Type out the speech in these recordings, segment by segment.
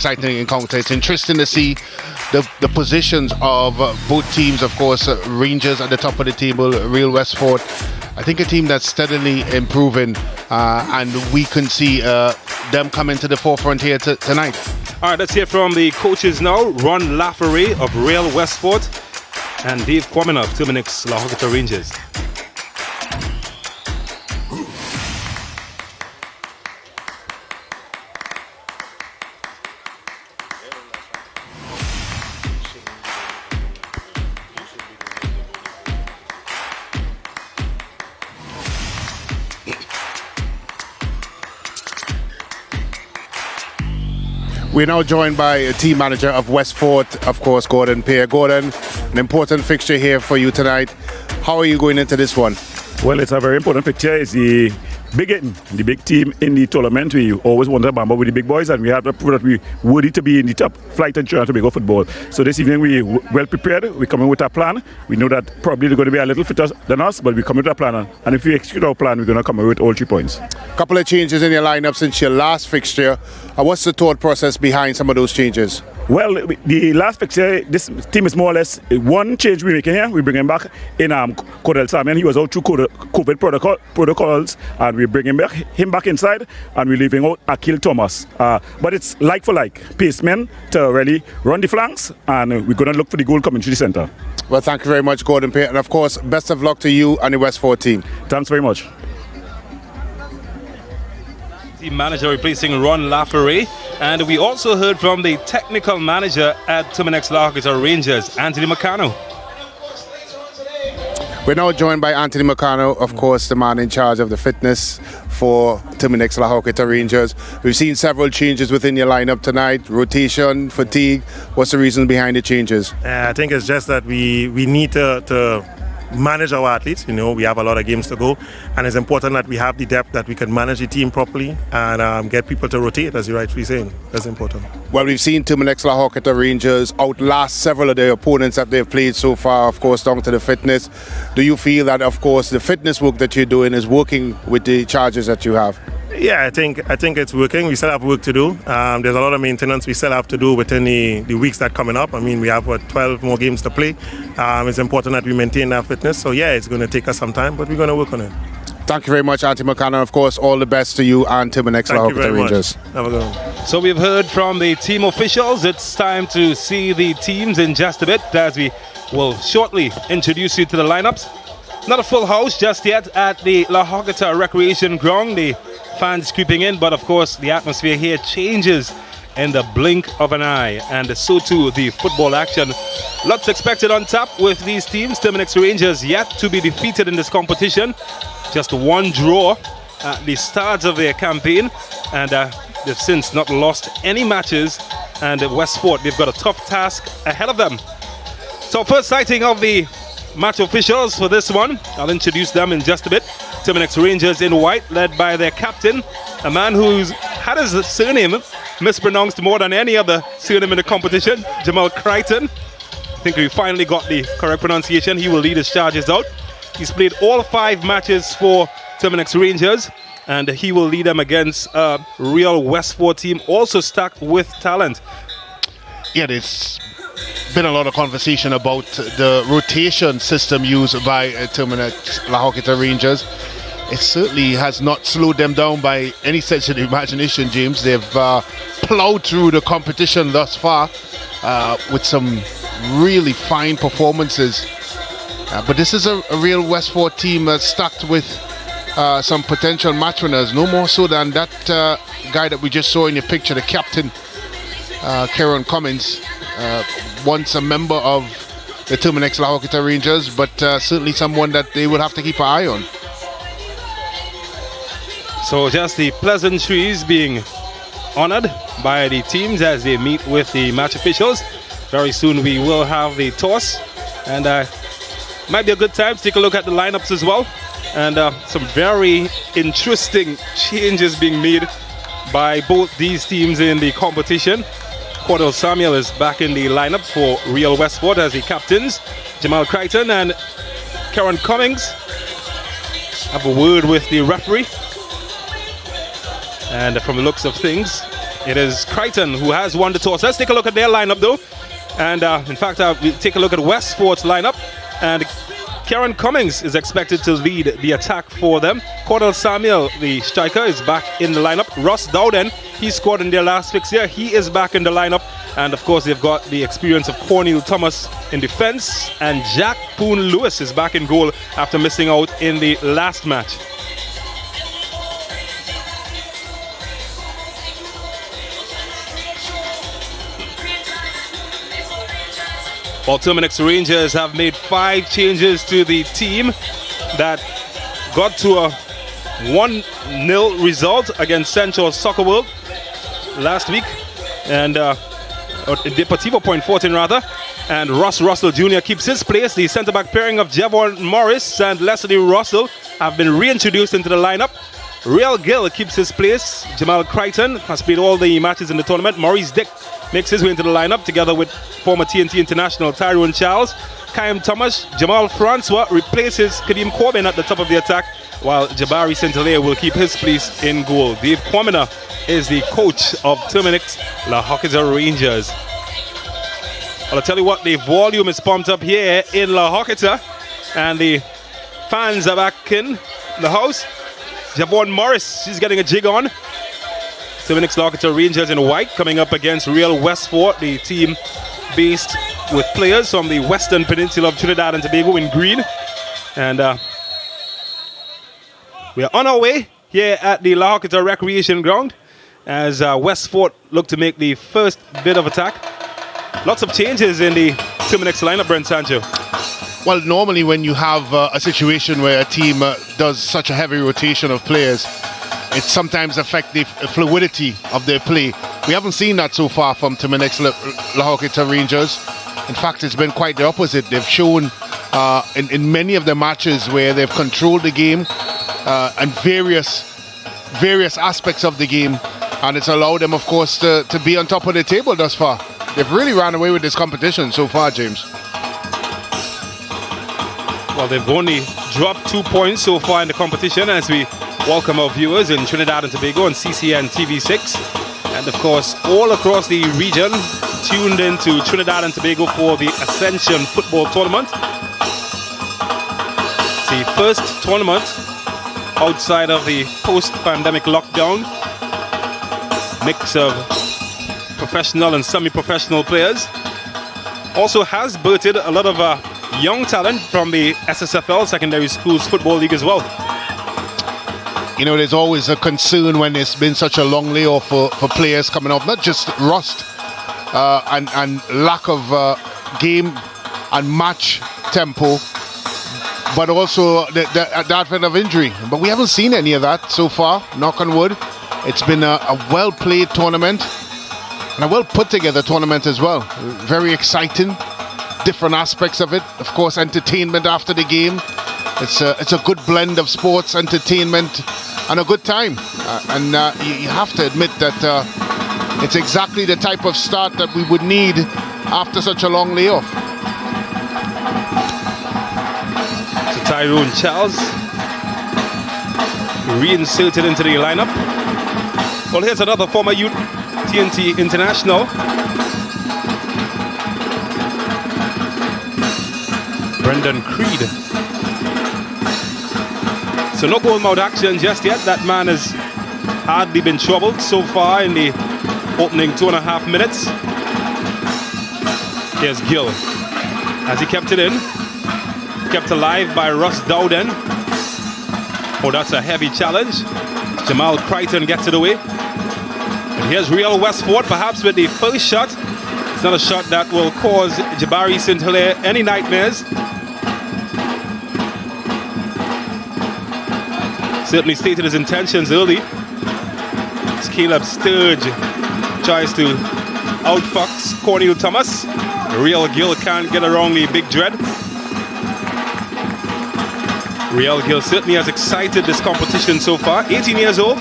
exciting encounter. It's interesting to see the positions of both teams. Of course, Rangers at the top of the table, Real Westfort. I think a team that's steadily improving, and we can see them coming to the forefront here tonight. All right, let's hear from the coaches now. Ron Laffery of Real Westfort and Dave Quammen of Terminix La Horquetta Rangers. We're now joined by a team manager of Westfort, of course, Gordon Pear. Gordon, an important fixture here for you tonight. How are you going into this one? Well, it's a very important fixture. It's the big team in the tournament. We always want to bump up with the big boys, and we have to prove that we're worthy to be in the top flight in Trinidad and Tobago football. So this evening we're well prepared. We're coming with our plan. We know that probably they're going to be a little fitter than us, but we're coming with our plan. And if we execute our plan, we're going to come away with all 3 points. A couple of changes in your lineup since your last fixture. What's the thought process behind some of those changes? Well, the last fixture, this team is more or less one change we're making here. We bring him back in Cordell Samian. He was out through COVID protocols, and we bring him back inside, and we're leaving out Akil Thomas. But it's like for like, pacemen to really run the flanks, and we're going to look for the goal coming through the centre. Well, thank you very much, Gordon Pear, and of course, best of luck to you and the Westfort team. Thanks very much. Team manager replacing Ron Laffery, and we also heard from the technical manager at Terminix La Horquetta Rangers, Anthony Meccano. We're now joined by Anthony Meccano, of course, the man in charge of the fitness for Terminix La Horquetta Rangers. We've seen several changes within your lineup tonight, rotation, fatigue. What's the reason behind the changes? I think it's just that we need to manage our athletes. You know, we have a lot of games to go, and it's important that we have the depth that we can manage the team properly and get people to rotate, as you're rightfully saying. That's important. Well, we've seen Terminix La Horquetta Rangers outlast several of their opponents that they've played so far, of course, down to the fitness. Do you feel that, of course, the fitness work that you're doing is working with the charges that you have? Yeah, I think it's working. We still have work to do. There's a lot of maintenance we still have to do within the weeks that coming up. I mean, we have 12 more games to play. It's important that we maintain that fitness. So yeah, it's going to take us some time, but we're going to work on it. Thank you very much, Anthony Meccano. Of course, all the best to you and Terminix La Horquetta Rangers. Have a good one. So we've heard from the team officials. It's time to see the teams in just a bit, as we will shortly introduce you to the lineups. Not a full house just yet at the La Horquetta Recreation Ground. The fans creeping in, but of course the atmosphere here changes in the blink of an eye, and so too the football action. Lots expected on tap with these teams. Terminix Rangers yet to be defeated in this competition. Just one draw at the start of their campaign, and they've since not lost any matches. And Westfort, they've got a tough task ahead of them. So first sighting of the match officials for this one. I'll introduce them in just a bit. Terminix Rangers in white, led by their captain, a man who's had his surname mispronounced more than any other surname in the competition, Jamal Crichton. I think we finally got the correct pronunciation. He will lead his charges out. He's played all 5 matches for Terminix Rangers, and he will lead them against a Real Westfort team, also stacked with talent. Yeah, there's been a lot of conversation about the rotation system used by Terminix La Horquetta Rangers. It certainly has not slowed them down by any stretch of the imagination, James. They've plowed through the competition thus far with some really fine performances. But this is a real Westfort team stacked with some potential match winners, no more so than that guy that we just saw in your picture, the captain, Tyrone Charles. Once a member of the Terminix La Horquetta Rangers, but certainly someone that they will have to keep an eye on. So just the pleasantries being honored by the teams as they meet with the match officials. Very soon we will have the toss, and might be a good time to take a look at the lineups as well, and some very interesting changes being made by both these teams in the competition. Cordell Samuel is back in the lineup for Real Westfort as the captains. Jamal Crichton and Karen Cummings have a word with the referee. And from the looks of things, It is Crichton who has won the toss. Let's take a look at their lineup though. And in fact, we'll take a look at Westfort's lineup. And Kieran Cummings is expected to lead the attack for them. Cordell Samuel, the striker, is back in the lineup. Ross Dowden, he scored in their last fixture. He is back in the lineup. And of course, they've got the experience of Cornel Thomas in defense. And Jack Poon Lewis is back in goal after missing out in the last match. Well, Terminix Rangers have made 5 changes to the team that got to a 1-0 result against Central Soccer World last week, and Deportivo Point Fortin rather. And Ross Russell Jr. keeps his place. The centre-back pairing of Javon Morris and Leslie Russell have been reintroduced into the lineup. Real Gill keeps his place. Jamal Crichton has played all the matches in the tournament. Maurice Dick makes his way into the lineup together with former T&T international Tyrone Charles. Kayam Thomas, Jamal Francois replaces Kadeem Corbin at the top of the attack, while Jabari St-Hilaire will keep his place in goal. Dave Quamina is the coach of Terminix La Horquetta Rangers. Well, I'll tell you what, the volume is pumped up here in La Horquetta, and the fans are back in the house. Javon Morris, she's getting a jig on. Terminix La Horquetta Rangers in white coming up against Real Westfort, the team based with players from the Western Peninsula of Trinidad and Tobago in green. And we are on our way here at the La Horquetta Recreation Ground as Westfort look to make the first bit of attack. Lots of changes in the Terminix lineup, Brent Sancho. Well, normally when you have a situation where a team does such a heavy rotation of players, it sometimes affects the fluidity of their play. We haven't seen that so far from Terminix La Horquetta Rangers. In fact, it's been quite the opposite. They've shown in many of the matches where they've controlled the game and various aspects of the game, and it's allowed them, of course, to be on top of the table thus far. They've really ran away with this competition so far, James. Well, they've only dropped 2 points so far in the competition as we welcome our viewers in Trinidad and Tobago on CCN TV6. And of course, all across the region tuned into Trinidad and Tobago for the Ascension Football Tournament. It's the first tournament outside of the post-pandemic lockdown. Mix of professional and semi-professional players. Also has birthed a lot of young talent from the SSFL, Secondary Schools Football League as well. You know, there's always a concern when there's been such a long layoff for players coming up, not just rust and lack of game and match tempo, but also the advent of injury. But we haven't seen any of that so far, knock on wood. It's been a well-played tournament and a well-put-together tournament as well. Very exciting, different aspects of it. Of course, entertainment after the game. It's a good blend of sports, entertainment, and a good time. You have to admit that it's exactly the type of start that we would need after such a long layoff. So Tyrone Charles reinserted into the lineup. Well, here's another former youth T&T international. Brendan Creed. So no goal mouth action just yet. That man has hardly been troubled so far in the opening 2.5 minutes. Here's Gill as he kept it in. Kept alive by Ross Dowden. Oh, that's a heavy challenge. Jamal Crichton gets it away. And here's Real Westfort, perhaps with the first shot. It's not a shot that will cause Jabari St-Hilaire any nightmares. Certainly stated his intentions early. As Caleb Sturge tries to outfox Cornel Thomas. Real Gill can't get around the big dread. Real Gill certainly has excited this competition so far. 18 years old.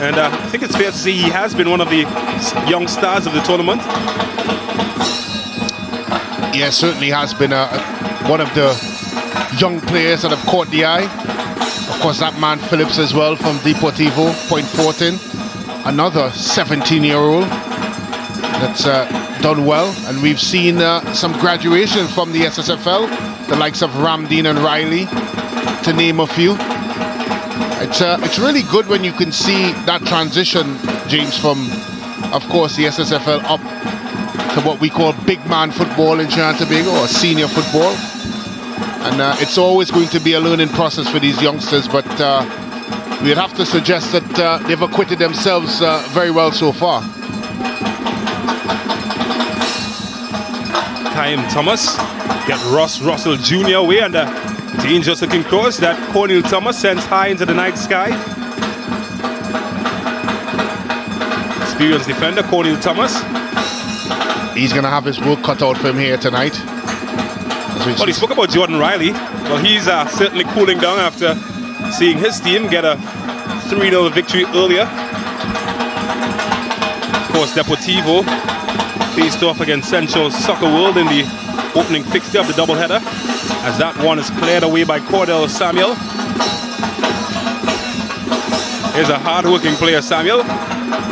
And I think it's fair to say he has been one of the young stars of the tournament. Yeah, certainly has been one of the young players that have caught the eye. Of course, that man Phillips as well from Deportivo Point Fortin. another 17-year-old that's done well, and we've seen some graduation from the SSFL, the likes of Ramdeen and Riley, to name a few. It's really good when you can see that transition, James, from, of course, the SSFL up to what we call big man football in Trinidad and Tobago, or senior football. And it's always going to be a learning process for these youngsters, but we'd have to suggest that they've acquitted themselves very well so far. Time Thomas, get Ross Russell Jr. away, and dangerous looking cross that Cornel Thomas sends high into the night sky. Experienced defender Cornel Thomas. He's going to have his work cut out for him here tonight. Well, he spoke about Jordan Riley. Well, he's certainly cooling down after seeing his team get a 3-0 victory earlier. Of course, Deportivo faced off against Central Soccer World in the opening fixture of the doubleheader, as that one is cleared away by Cordell Samuel. Here's a hard-working player, Samuel,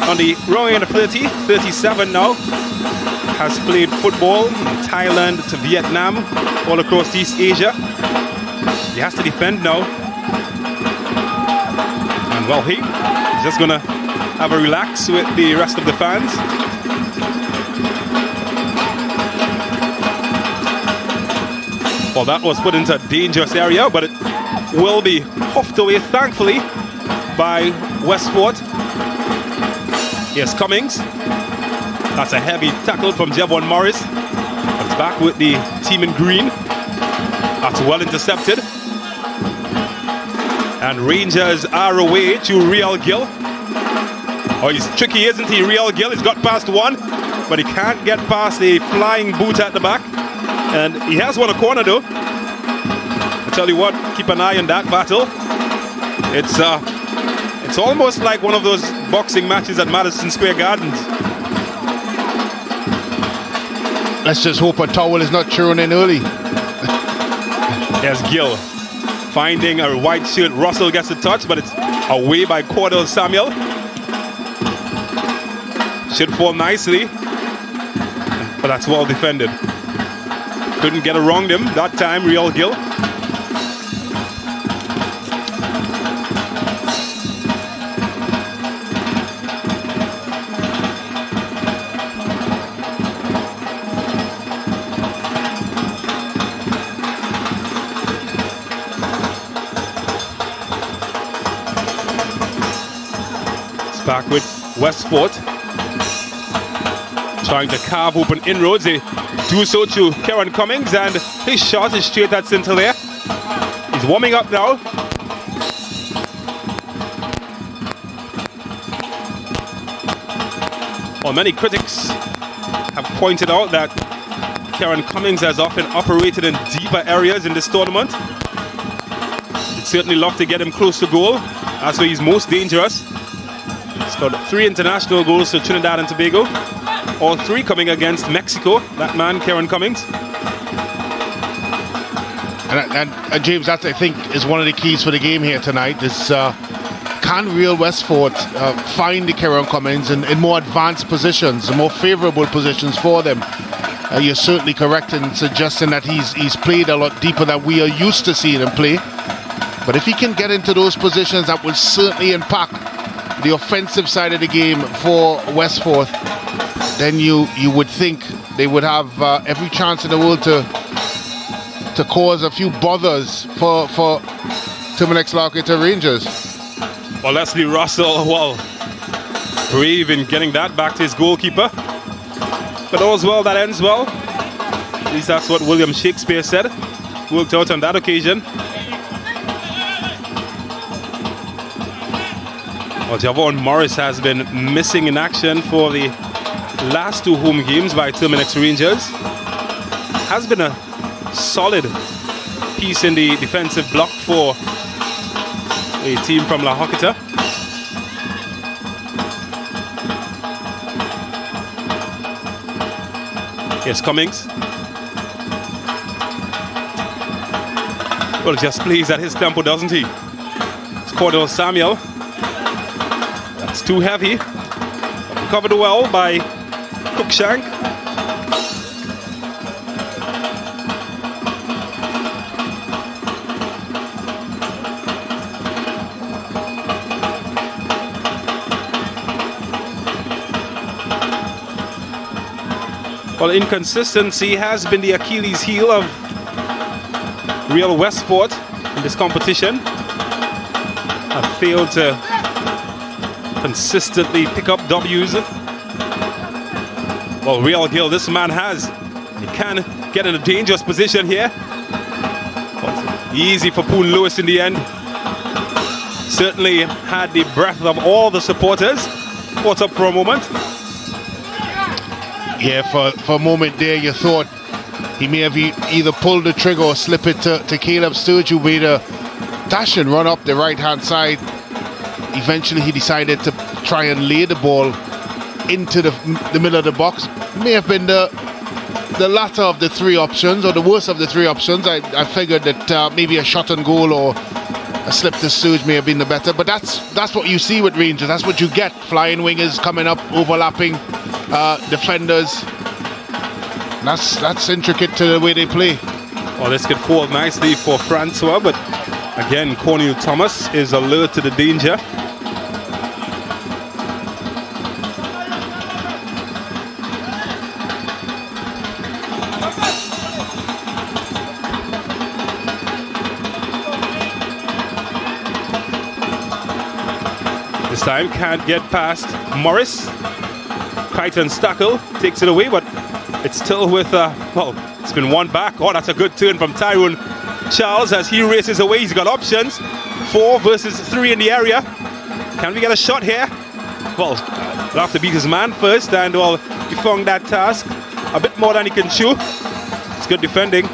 on the wrong end of 30, 37 now. Has played football in Thailand to Vietnam, all across East Asia. He has to defend now. And well, he's just gonna have a relax with the rest of the fans. Well, that was put into a dangerous area, but it will be huffed away, thankfully, by Westfort. Yes, Cummings. That's a heavy tackle from Javon Morris. It's back with the team in green. That's well intercepted. And Rangers are away to Real Gill. Oh, he's tricky, isn't he, Real Gill? He's got past one, but he can't get past the flying boot at the back. And he has won a corner, though. I tell you what, keep an eye on that battle. It's almost like one of those boxing matches at Madison Square Gardens. Let's just hope a towel is not thrown in early. There's Gill finding a white shirt. Russell gets a touch, but it's away by Cordell Samuel. Should fall nicely, but that's well defended. Couldn't get around him that time, Real Gill. Back with Westfort, trying to carve open inroads. They do so to Kieran Cummings, and his shot is straight at Sinclair. He's warming up now. Well, many critics have pointed out that Kieran Cummings has often operated in deeper areas in this tournament. We'd certainly love to get him close to goal. That's where he's most dangerous. Got 3 international goals for Trinidad and Tobago, all 3 coming against Mexico. That man, Kieran Cummings. And James, that I think is one of the keys for the game here tonight. Is can Real Westfort find the Kieran Cummings in more advanced positions, more favourable positions for them? You're certainly correct in suggesting that he's played a lot deeper than we are used to seeing him play. But if he can get into those positions, that will certainly impact the offensive side of the game for Westfort. Then you would think they would have every chance in the world to cause a few bothers for Terminix La Horquetta Rangers. Well, Leslie Russell, well, brave in getting that back to his goalkeeper. But all's well that ends well. At least that's what William Shakespeare said. Worked out on that occasion. Well, Javon Morris has been missing in action for the last 2 home games by Terminix Rangers. Has been a solid piece in the defensive block for a team from La Horquetta. Here's Cummings. Well, just plays at his tempo, doesn't he? It's Cordell Samuel. It's too heavy. covered well by Cookshank. Well, inconsistency has been the Achilles heel of Real Westfort in this competition. Have failed to consistently pick up W's. Well, Real Gill, this man has. He can get in a dangerous position here. But easy for Poon Lewis in the end. Certainly had the breath of all the supporters. Caught up for a moment. Yeah, for a moment there, you thought he may have either pulled the trigger or slip it to Caleb Sturge, who made a dash and run up the right-hand side. Eventually, he decided to try and lay the ball into the middle of the box. May have been the latter of the three options, or the worst of the three options. I figured that maybe a shot on goal or a slip to Sturge may have been the better. But that's what you see with Rangers. That's what you get. Flying wingers coming up, overlapping defenders. That's intricate to the way they play. Well, this could fall nicely for Francois, but again, Cornel Thomas is alert to the danger. This time can't get past Morris. Python Stackle takes it away, but it's still with, well, it's been one back. Oh, that's a good turn from Tyrone Charles as he races away. He's got options. 4 versus 3 in the area. Can we get a shot here? Well, he'll have to beat his man first, and well, he found that task a bit more than he can chew. It's good defending.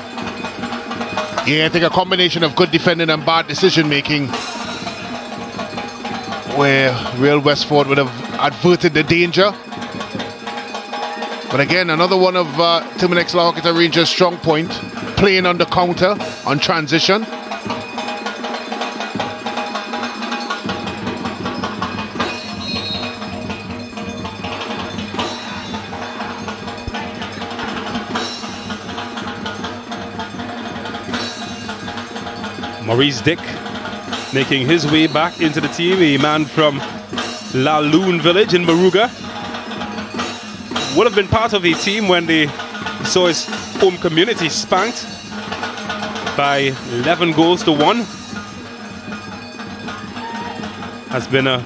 Yeah, I think a combination of good defending and bad decision making, where Real Westfort would have averted the danger. But again, another one of Terminix La Horquetta Rangers' strong point, playing on the counter, on transition. Maurice Dick making his way back into the team, a man from La Lune village in Maruga. Would have been part of a team when they saw his home community spanked by 11 goals to 1. Has been a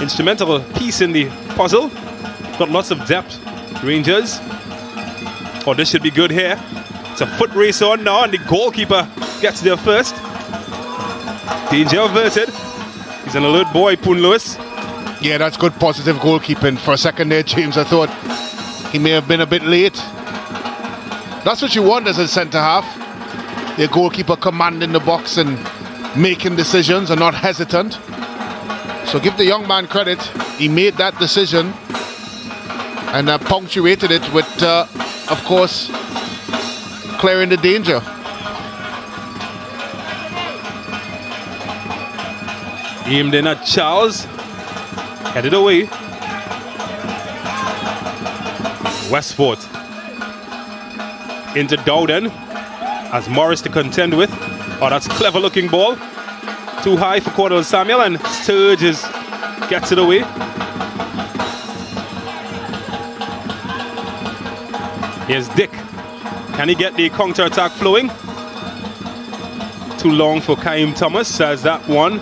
instrumental piece in the puzzle. Got lots of depth, Rangers. Oh, this should be good here. It's a foot race on now, and the goalkeeper gets there first. Danger averted. He's an alert boy, Poon Lewis. Yeah, that's good positive goalkeeping. For a second there, James, I thought he may have been a bit late. That's what you want as a centre-half. Your goalkeeper commanding the box and making decisions and not hesitant. So give the young man credit. He made that decision and punctuated it with, of course, clearing the danger. Aimed in at Charles. Headed away. Westfort into Dowden as Morris to contend with. Oh, that's clever looking ball. Too high for Cordell Samuel, and Sturges gets it away. Here's Dick. Can he get the counter attack flowing? Too long for Kaim Thomas as that one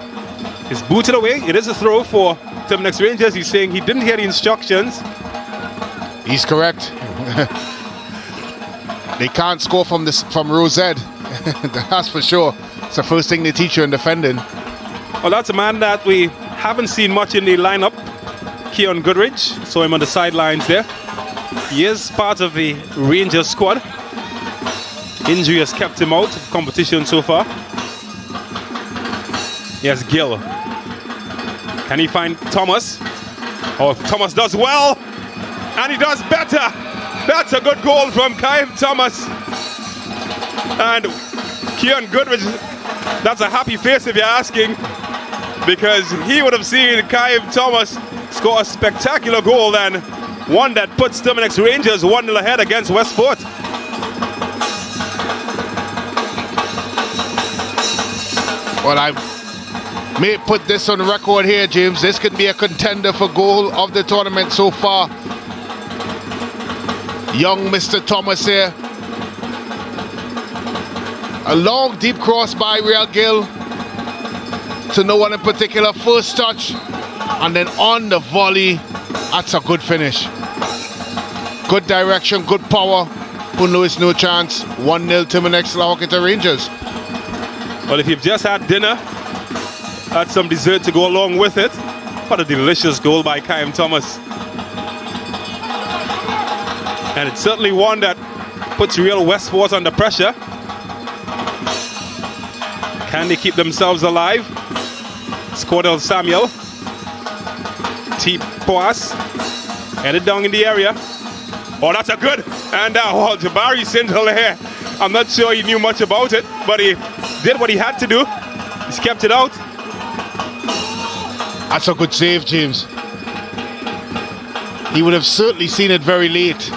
is booted away. It is a throw for Terminix Rangers. He's saying he didn't hear the instructions. He's correct. They can't score from Rosette. That's for sure. It's the first thing they teach you in defending. Well, that's a man that we haven't seen much in the lineup. Keon Goodrich. Saw him on the sidelines there. He is part of the Rangers squad. Injury has kept him out of competition so far. Yes, Gill. Can he find Thomas? Oh, Thomas does well, and he does better. That's a good goal from Kaim Thomas. And Keon Goodrich, that's a happy face if you're asking, because he would have seen Kaim Thomas score a spectacular goal than one that puts Terminix Rangers 1-0 ahead against Westfort. Well, I may put this on record here, James. This could be a contender for goal of the tournament so far. Young Mr. Thomas here. A long, deep cross by Real Gill to no one in particular. First touch, and then on the volley. That's a good finish. Good direction, good power. Who knows, no chance. 1-0 Terminix La Horquetta Rangers. Well, if you've just had dinner, had some dessert to go along with it, what a delicious goal by Kyle Thomas. And it's certainly one that puts Real Westfort under pressure. Can they keep themselves alive? Scordell Samuel. T-Poas. Headed down in the area. Oh, that's a good. And well, Jabari Sintel here. I'm not sure he knew much about it, but he did what he had to do. He's kept it out. That's a good save, James. He would have certainly seen it very late.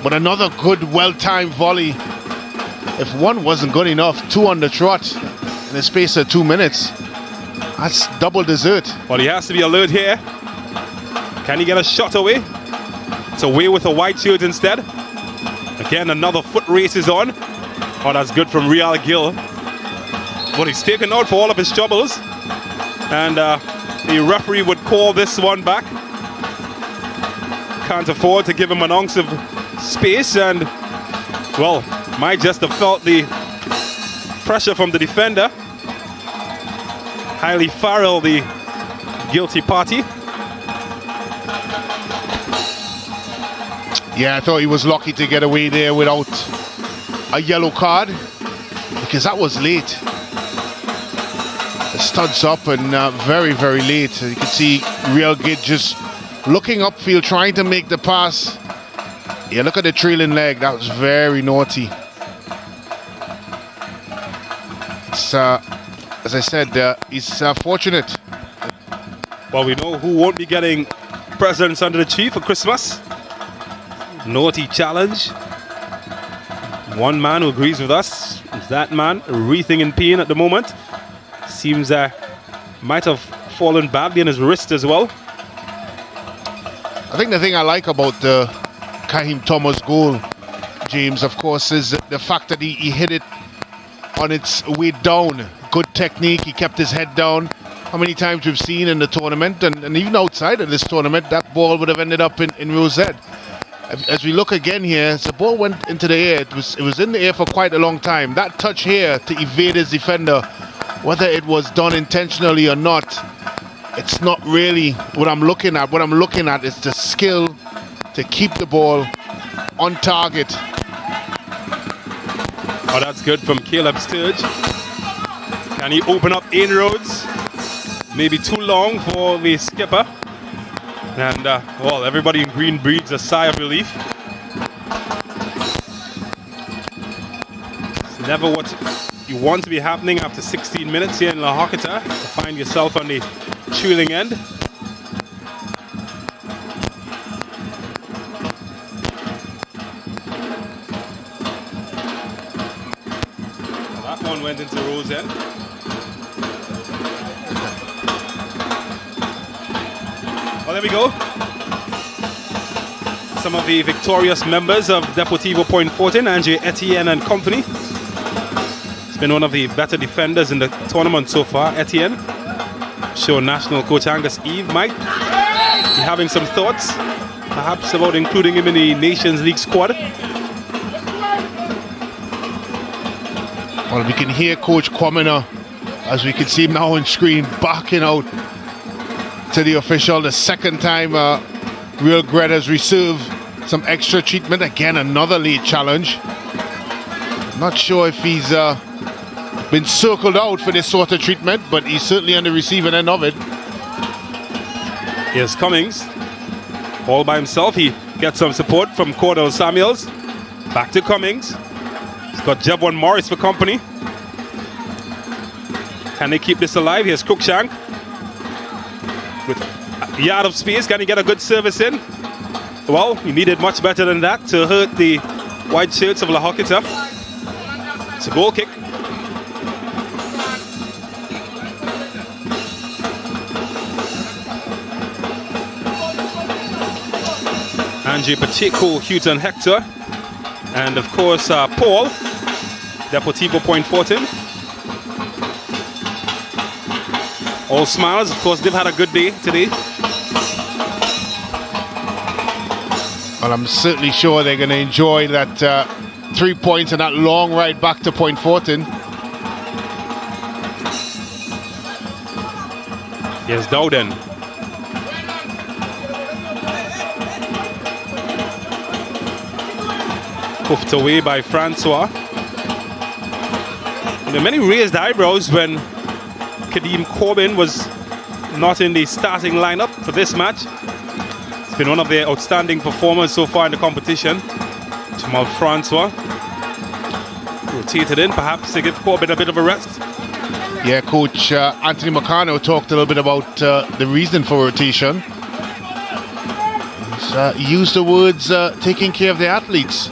But another good, well-timed volley. If one wasn't good enough, two on the trot in the space of 2 minutes. That's double dessert. Well, he has to be alert here. Can he get a shot away? It's away with a white shirt instead. Again, another foot race is on. Oh, that's good from Real Gill. But he's taken out for all of his troubles. And the referee would call this one back. Can't afford to give him an ounce of space, and well, might just have felt the pressure from the defender. Hailey Farrell, the guilty party. Yeah, I thought he was lucky to get away there without a yellow card, because that was late. The studs up and very, very late. You can see Real Gid just looking upfield, trying to make the pass. Yeah, look at the trailing leg. That was very naughty. It's, as I said, he's fortunate. Well, we know who won't be getting presents under the tree for Christmas. Naughty challenge. One man who agrees with us is that man, wreathing in pain at the moment. Seems might have fallen badly on his wrist as well. I think the thing I like about the Kahim Thomas goal, James, of course, is the fact that he hit it on its way down. Good technique, he kept his head down. How many times we've seen in the tournament, and even outside of this tournament, that ball would have ended up in rosette. As we look again here, as the ball went into the air, it was in the air for quite a long time. That touch here to evade his defender, whether it was done intentionally or not, it's not really what I'm looking at. What I'm looking at is the skill to keep the ball on target. Oh, that's good from Caleb Sturge. Can he open up inroads? Maybe too long for the skipper. And, well, everybody in green breathes a sigh of relief. It's never what you want to be happening after 16 minutes here in La Horquetta, to find yourself on the trailing end. That one went into Rose End. Well, there we go. Some of the victorious members of Deportivo Point Fortin, Andre Etienne and company. He's been one of the better defenders in the tournament so far, Etienne. I'm sure national coach Angus Eve might be having some thoughts, perhaps about including him in the Nations League squad. Well, we can hear Coach Kwamina, as we can see him now on screen, barking out to the official. The second time Real Gret has received some extra treatment. Again, another late challenge. Not sure if he's been circled out for this sort of treatment, but he's certainly on the receiving end of it. Here's Cummings, all by himself. He gets some support from Cordell Samuels. Back to Cummings. He's got Jevon Morris for company. Can they keep this alive? Here's Cruikshank with yard of space. Can he get a good service in? Well, he needed much better than that to hurt the white shirts of La Horquetta. It's a goal kick. Angie Pacheco, Houghton Hector, and of course Paul, Deportivo Point Fortin. All smiles, of course. They've had a good day today. Well, I'm certainly sure they're going to enjoy that 3 points and that long ride back to Point Fortin. Yes, Dowden. Puffed away by Francois. You know, many raised eyebrows when Kadeem Corbin was not in the starting lineup for this match. It's been one of their outstanding performers so far in the competition. Jamal Francois rotated in, perhaps to give Corbin a bit of a rest. Yeah, Coach Anthony Meccano talked a little bit about the reason for rotation. He used the words taking care of the athletes.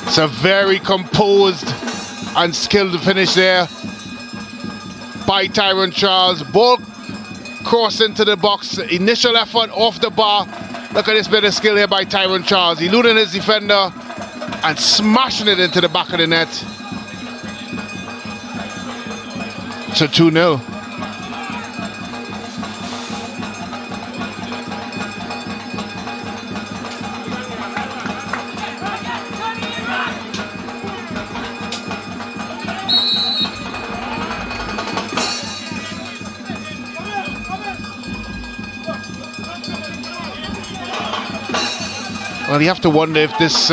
It's a very composed and skilled finish there by Tyrone Charles. Ball crossed into the box. Initial effort off the bar. Look at this bit of skill here by Tyrone Charles. Eluding his defender and smashing it into the back of the net. It's a 2-0. Well, you have to wonder if this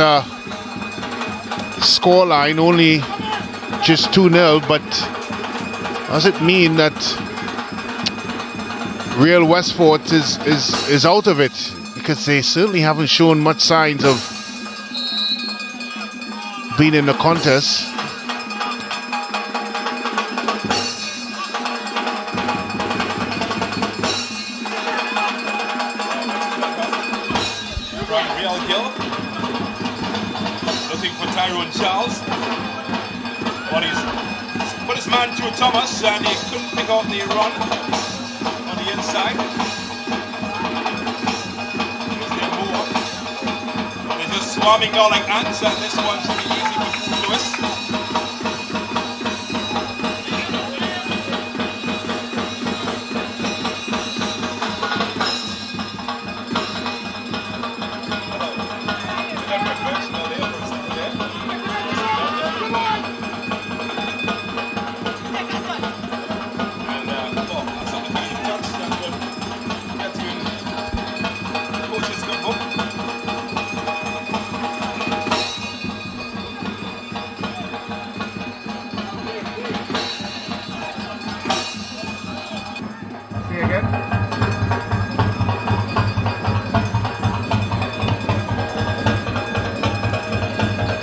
scoreline only just 2-0, but does it mean that Real Westfort is out of it? Because they certainly haven't shown much signs of being in the contest. Looking for Tyrone Charles. Well, he's put his man through Thomas and he couldn't pick out the run on the inside. Here's their move. They're just swarming now like ants, and this one should be easy for Lewis.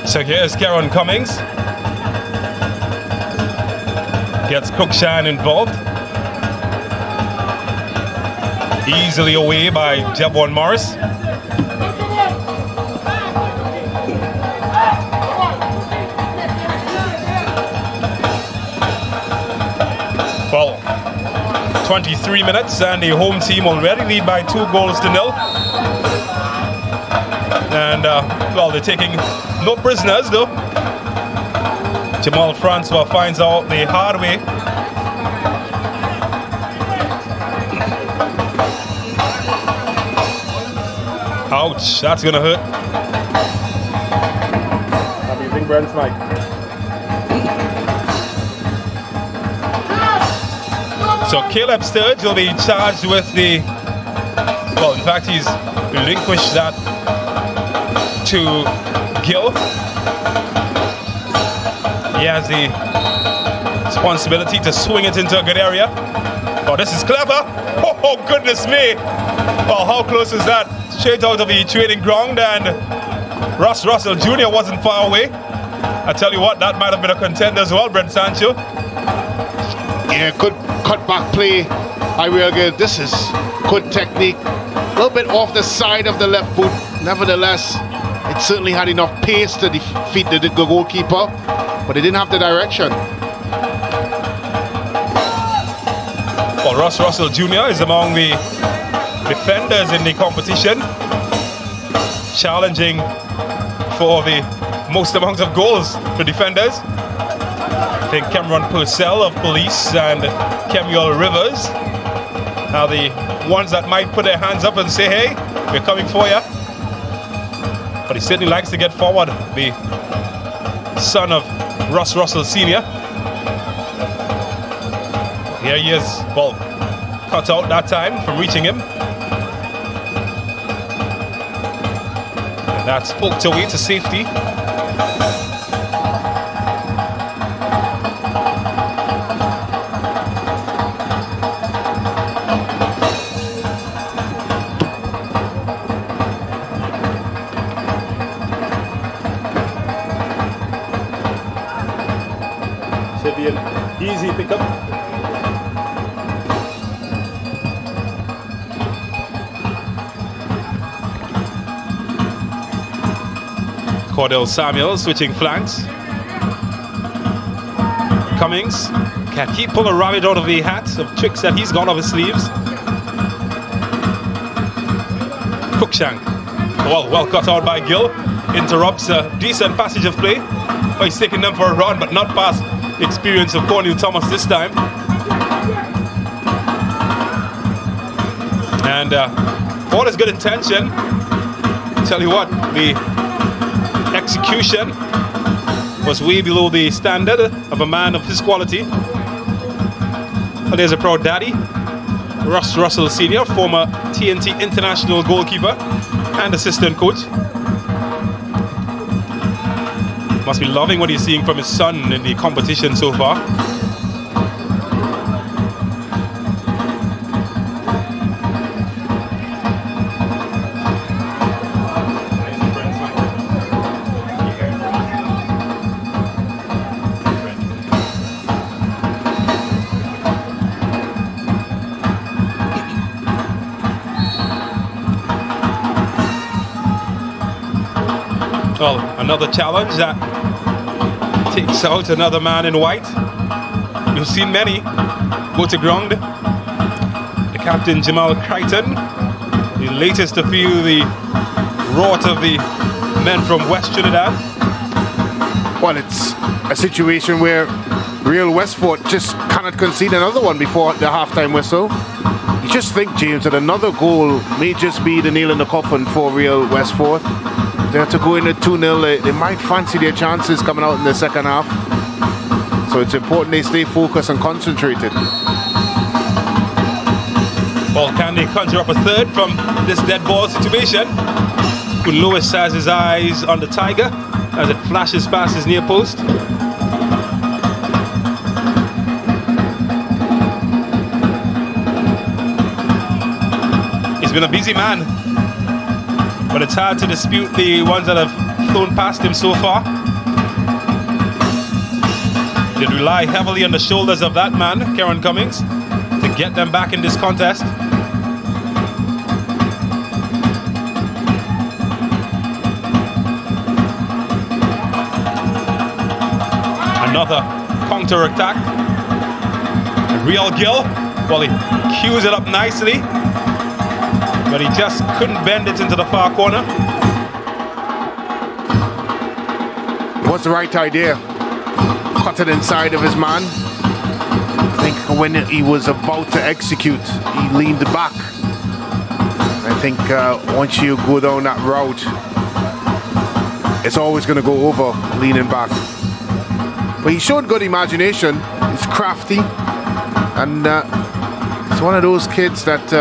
So here's Karen Cummings. Gets Cruikshank involved. Easily away by Javon Morris. Well, 23 minutes and the home team already lead by 2-0. And, well, they're taking no prisoners, though. Jamal Francois finds out the hard way. Ouch, that's going to hurt. How do you think, Brent's Mike? So Caleb Sturge will be charged with the, well, in fact, he's relinquished that to Gill. He has the responsibility to swing it into a good area. Oh, this is clever. Oh, goodness me. Oh, how close is that? Straight out of the training ground, and Ross Russell Jr. wasn't far away. I tell you what, that might have been a contender as well, Brent Sancho. Yeah, good cut back play. I will give this is good technique. A little bit off the side of the left boot. Nevertheless, it certainly had enough pace to defeat the goalkeeper, but it didn't have the direction. Well, Ross Russell Jr. is among the defenders in the competition, challenging for the most amount of goals for defenders. I think Cameron Purcell of Police and Kemuel Rivers are the ones that might put their hands up and say, hey, we're coming for you. But he certainly likes to get forward, the son of Ross Russell Sr. Here he is, ball cut out that time from reaching him. And that's poked away to safety. Should be an easy pickup. Cordell Samuel switching flanks. Cummings, can he pull a rabbit out of the hat of tricks that he's got up his sleeves? Cruikshank, well cut out by Gill, interrupts a decent passage of play. Oh, he's taking them for a run, but not past the experience of Cornel Thomas this time. And all his good intention, tell you what, the execution was way below the standard of a man of his quality. Well, there's a proud daddy, Ross Russell Sr., former T&T international goalkeeper and assistant coach. Must be loving what he's seeing from his son in the competition so far. Well, another challenge that takes out another man in white. You've seen many go to ground. The captain, Jamal Crichton, the latest to feel the wrath of the men from West Trinidad. Well, it's a situation where Real Westfort just cannot concede another one before the halftime whistle. You just think, James, that another goal may just be the nail in the coffin for Real Westfort. They have to go in at 2-0. They might fancy their chances coming out in the second half. So it's important they stay focused and concentrated. Well, can they conjure up a third from this dead ball situation? Lewis has his eyes on the Tiger as it flashes past his near post. He's been a busy man, but it's hard to dispute the ones that have flown past him so far. Did rely heavily on the shoulders of that man, Kieran Cummings, to get them back in this contest. Another counter-attack. Real Gill, well, he cues it up nicely, but he just couldn't bend it into the far corner. What's the right idea? Cut it inside of his man. I think when he was about to execute, he leaned back. I think once you go down that route, it's always going to go over leaning back. But he showed good imagination. He's crafty, and he's one of those kids that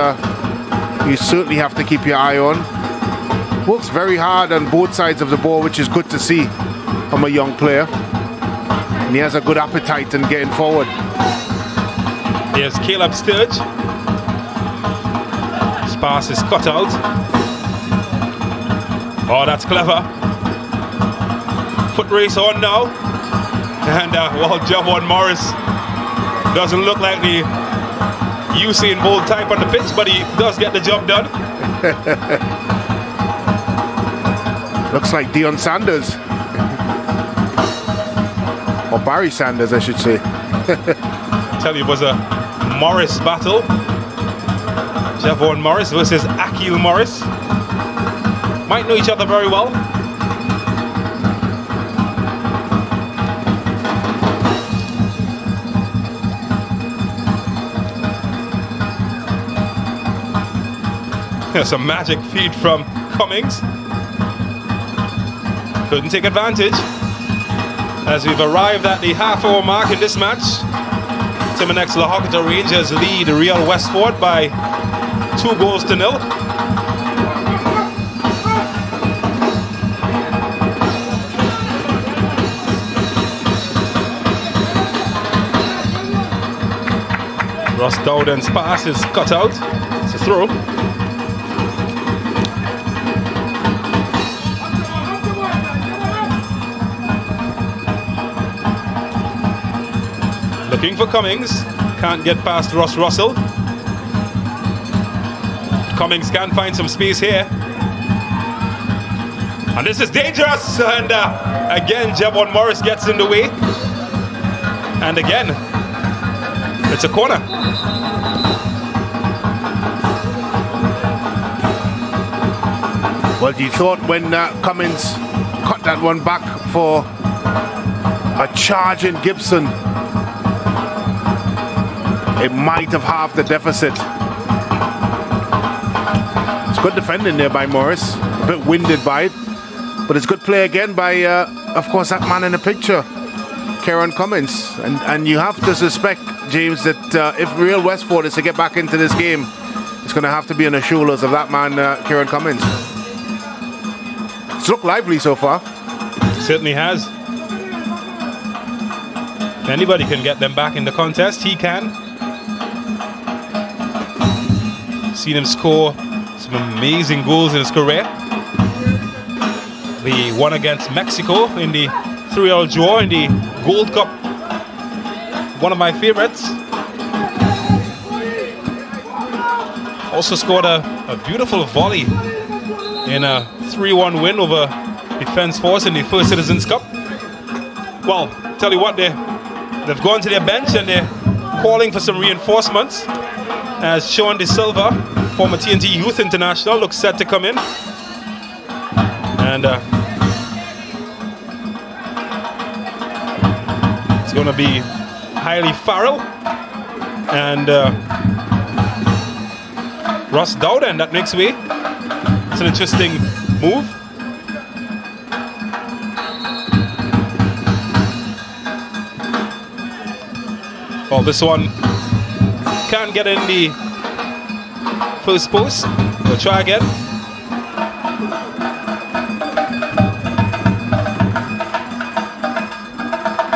you certainly have to keep your eye on. Works very hard on both sides of the ball, which is good to see from a young player. And he has a good appetite in getting forward. Here's Caleb Sturge. His pass is cut out. Oh, that's clever. Foot race on now. And well, Javon Morris doesn't look like the Usain Bolt type on the pitch, but he does get the job done. Looks like Deion Sanders. Or Barry Sanders, I should say. I tell you, it was a Morris battle. Javon Morris versus Akil Morris. Might know each other very well. There's a magic feed from Cummings. Couldn't take advantage. As we've arrived at the half-hour mark in this match, Terminix La Horquetta Rangers lead Real Westfort by 2-0. Ross Dowden's pass is cut out. It's a throw. Looking for Cummings, can't get past Ross Russell. Cummings can find some space here. And this is dangerous, and again Javon Morris gets in the way. And again, it's a corner. Well, you thought when Cummings cut that one back for a charge in Gibson, it might have halved the deficit. It's good defending there by Morris. A bit winded by it. But it's good play again by, of course, that man in the picture, Kieran Cummings. And you have to suspect, James, that if Real Westfort is to get back into this game, it's going to have to be on the shoulders of that man, Kieran Cummings. It's looked lively so far. Certainly has. If anybody can get them back in the contest, he can. Seen him score some amazing goals in his career. The one against Mexico in the 3-3 draw in the Gold Cup, one of my favorites. Also scored a beautiful volley in a 3-1 win over Defence Force in the First Citizens Cup. Well, tell you what, they've gone to their bench and they're calling for some reinforcements, as Sean De Silva, former T&T Youth International, looks set to come in. And it's going to be Hailey Farrell and Ross Dowden that makes way. It's an interesting move. Well, this one can't get in the first post. We'll try again.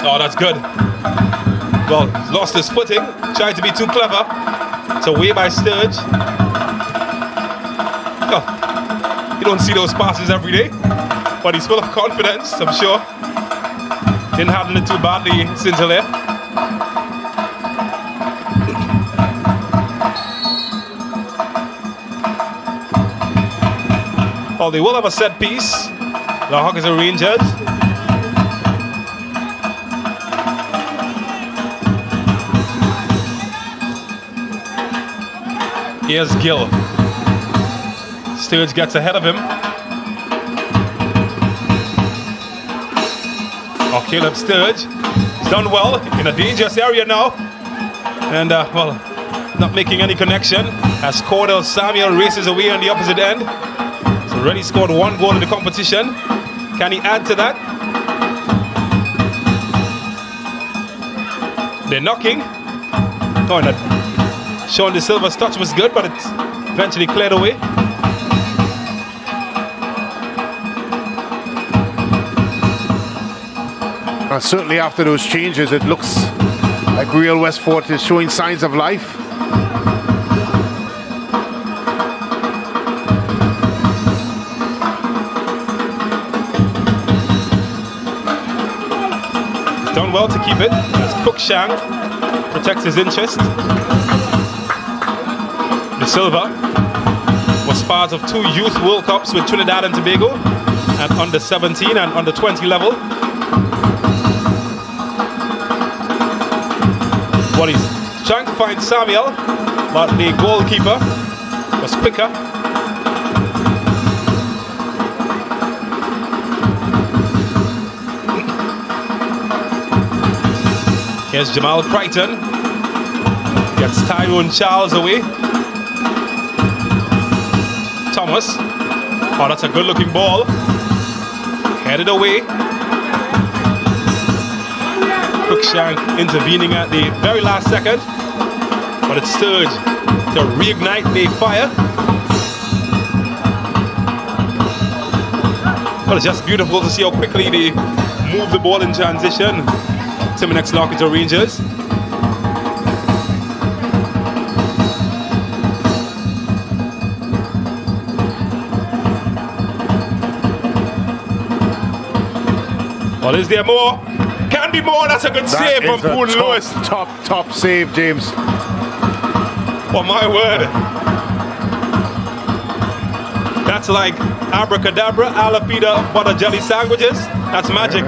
Oh, that's good. Well, he's lost his footing. Tried to be too clever. It's away by Sturge. Oh, you don't see those passes every day, but he's full of confidence, I'm sure. Didn't handle it too badly, St-Hilaire. Well, they will have a set piece. La Horquetta Rangers. Here's Gill. Sturge gets ahead of him. Oh, Caleb Sturge. He's done well in a dangerous area now. And, well, not making any connection as Cordell Samuel races away on the opposite end. He's already scored 1 goal in the competition. Can he add to that? They're knocking. Oh, and Sean De Silva's touch was good, but it's eventually cleared away. Certainly after those changes, it looks like Real Westfort is showing signs of life. He's done well to keep it as Cruikshank protects his interest. De Silva was part of 2 youth World Cups with Trinidad and Tobago at under 17 and under 20 level. Well, he's trying to find Samuel, but the goalkeeper was quicker. Here's Jamal Crichton. Gets Tyrone Charles away. Thomas. Oh, that's a good looking ball. Headed away. Cruikshank intervening at the very last second, but it's Sturge to reignite the fire. Well, it's just beautiful to see how quickly they move the ball in transition. Terminix La Horquetta Rangers. Well, is there more? Can be more. That's a good save from Poon Lewis. Top save, James. Oh my word. That's like abracadabra, alapida, butter jelly sandwiches. That's magic.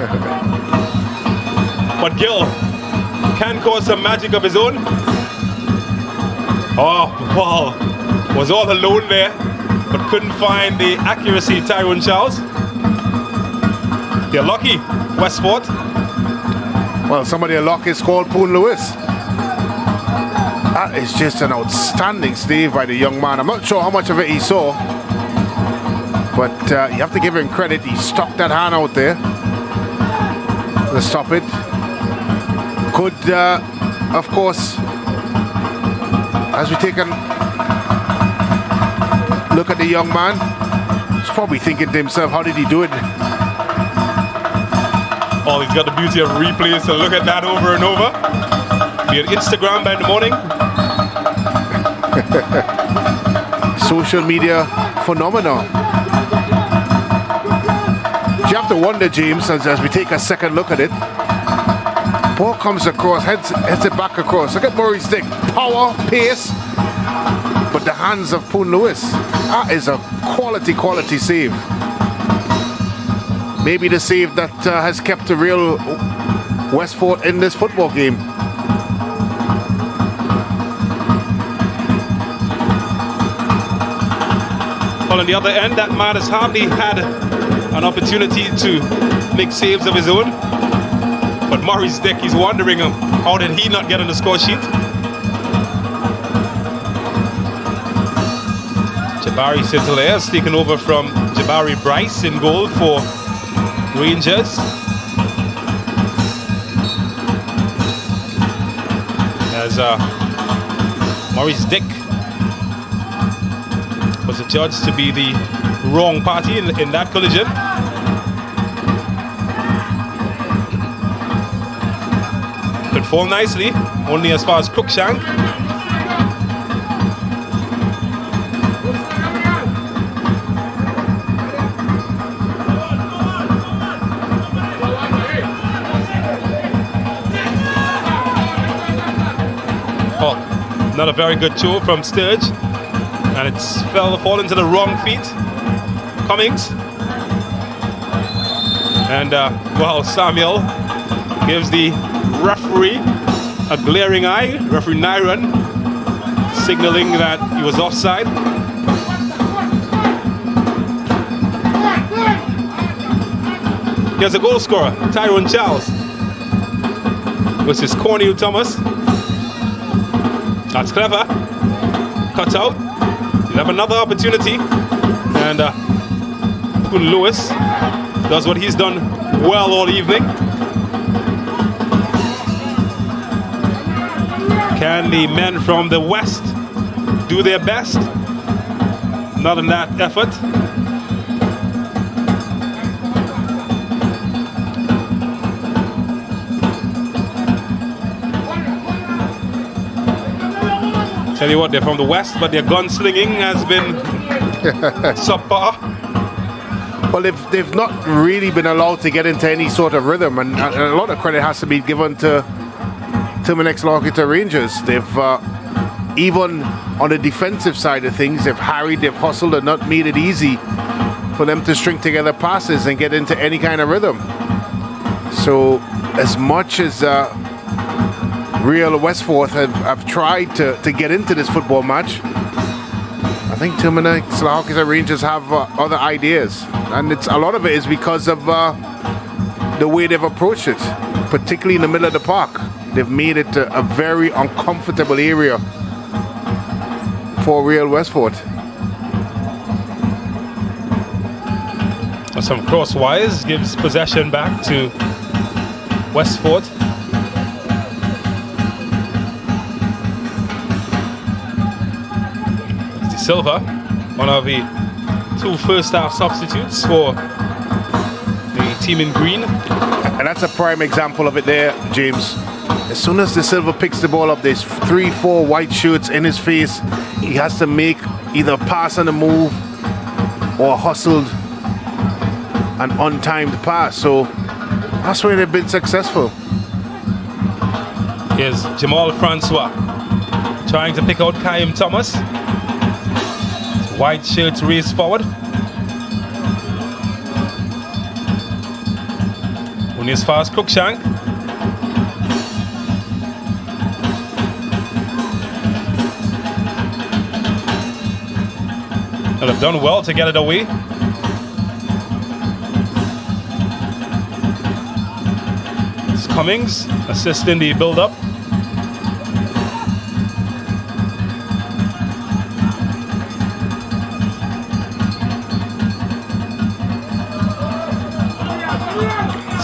But Gill can cause some magic of his own. Oh, Paul was all alone there, but couldn't find the accuracy. Tyrone Charles. They're lucky, Westfort. Well, somebody a lock is called Poon Lewis. That is just an outstanding save by the young man. I'm not sure how much of it he saw, but you have to give him credit. He stuck that hand out there to stop it. Could, of course, as we take a look at the young man, he's probably thinking to himself, how did he do it? Oh, he's got the beauty of replays, so look at that over and over. Be on Instagram by the morning. Social media phenomenon. You have to wonder, James, as we take a second look at it. Ball comes across, heads it back across. Look at Maurice Dick. Power, pace, but the hands of Poon Lewis. That is a quality save. Maybe the save that has kept the Real Westfort in this football game. Well, on the other end, that man has hardly had an opportunity to make saves of his own. But Maurice Dick, he's wondering how did he not get on the score sheet? Jabari St-Hilaire has taken over from Jabari Bryce in goal for Rangers. As Maurice Dick was adjudged to be the wrong party in that collision. Could fall nicely, only as far as Cruikshank. Not a very good throw from Sturge. And it's fall into the wrong feet. Cummings. And Samuel gives the referee a glaring eye. Referee Nyron signaling that he was offside. Here's a goal scorer, Tyrone Charles versus Cornel Thomas. That's clever. Cut out. You'll have another opportunity. And Lewis does what he's done well all evening. Can the men from the West do their best? Not in that effort. Tell you what, they're from the West, but their gunslinging has been subpar. Well, they've not really been allowed to get into any sort of rhythm, and a lot of credit has to be given to Terminix La Horquetta Rangers. They've, even on the defensive side of things, they've harried, they've hustled, and not made it easy for them to string together passes and get into any kind of rhythm. So, as much as Real Westfort have tried to get into this football match, I think Terminix La Horquetta Rangers have other ideas, and a lot of it is because of the way they've approached it, particularly in the middle of the park. They've made it a very uncomfortable area for Real Westfort. Some crosswise gives possession back to Westfort. Silva, one of the 2 first-half substitutes for the team in green. And that's a prime example of it there, James. As soon as De Silva picks the ball up, there's 3-4 white shirts in his face. He has to make either a pass on the move or a hustled and untimed pass. So that's where they've been successful. Here's Jamal Francois trying to pick out Kaim Thomas. White shirts race forward. Only as far as Cruikshank. They'll have done well to get it away. It's Cummings assisting the build-up.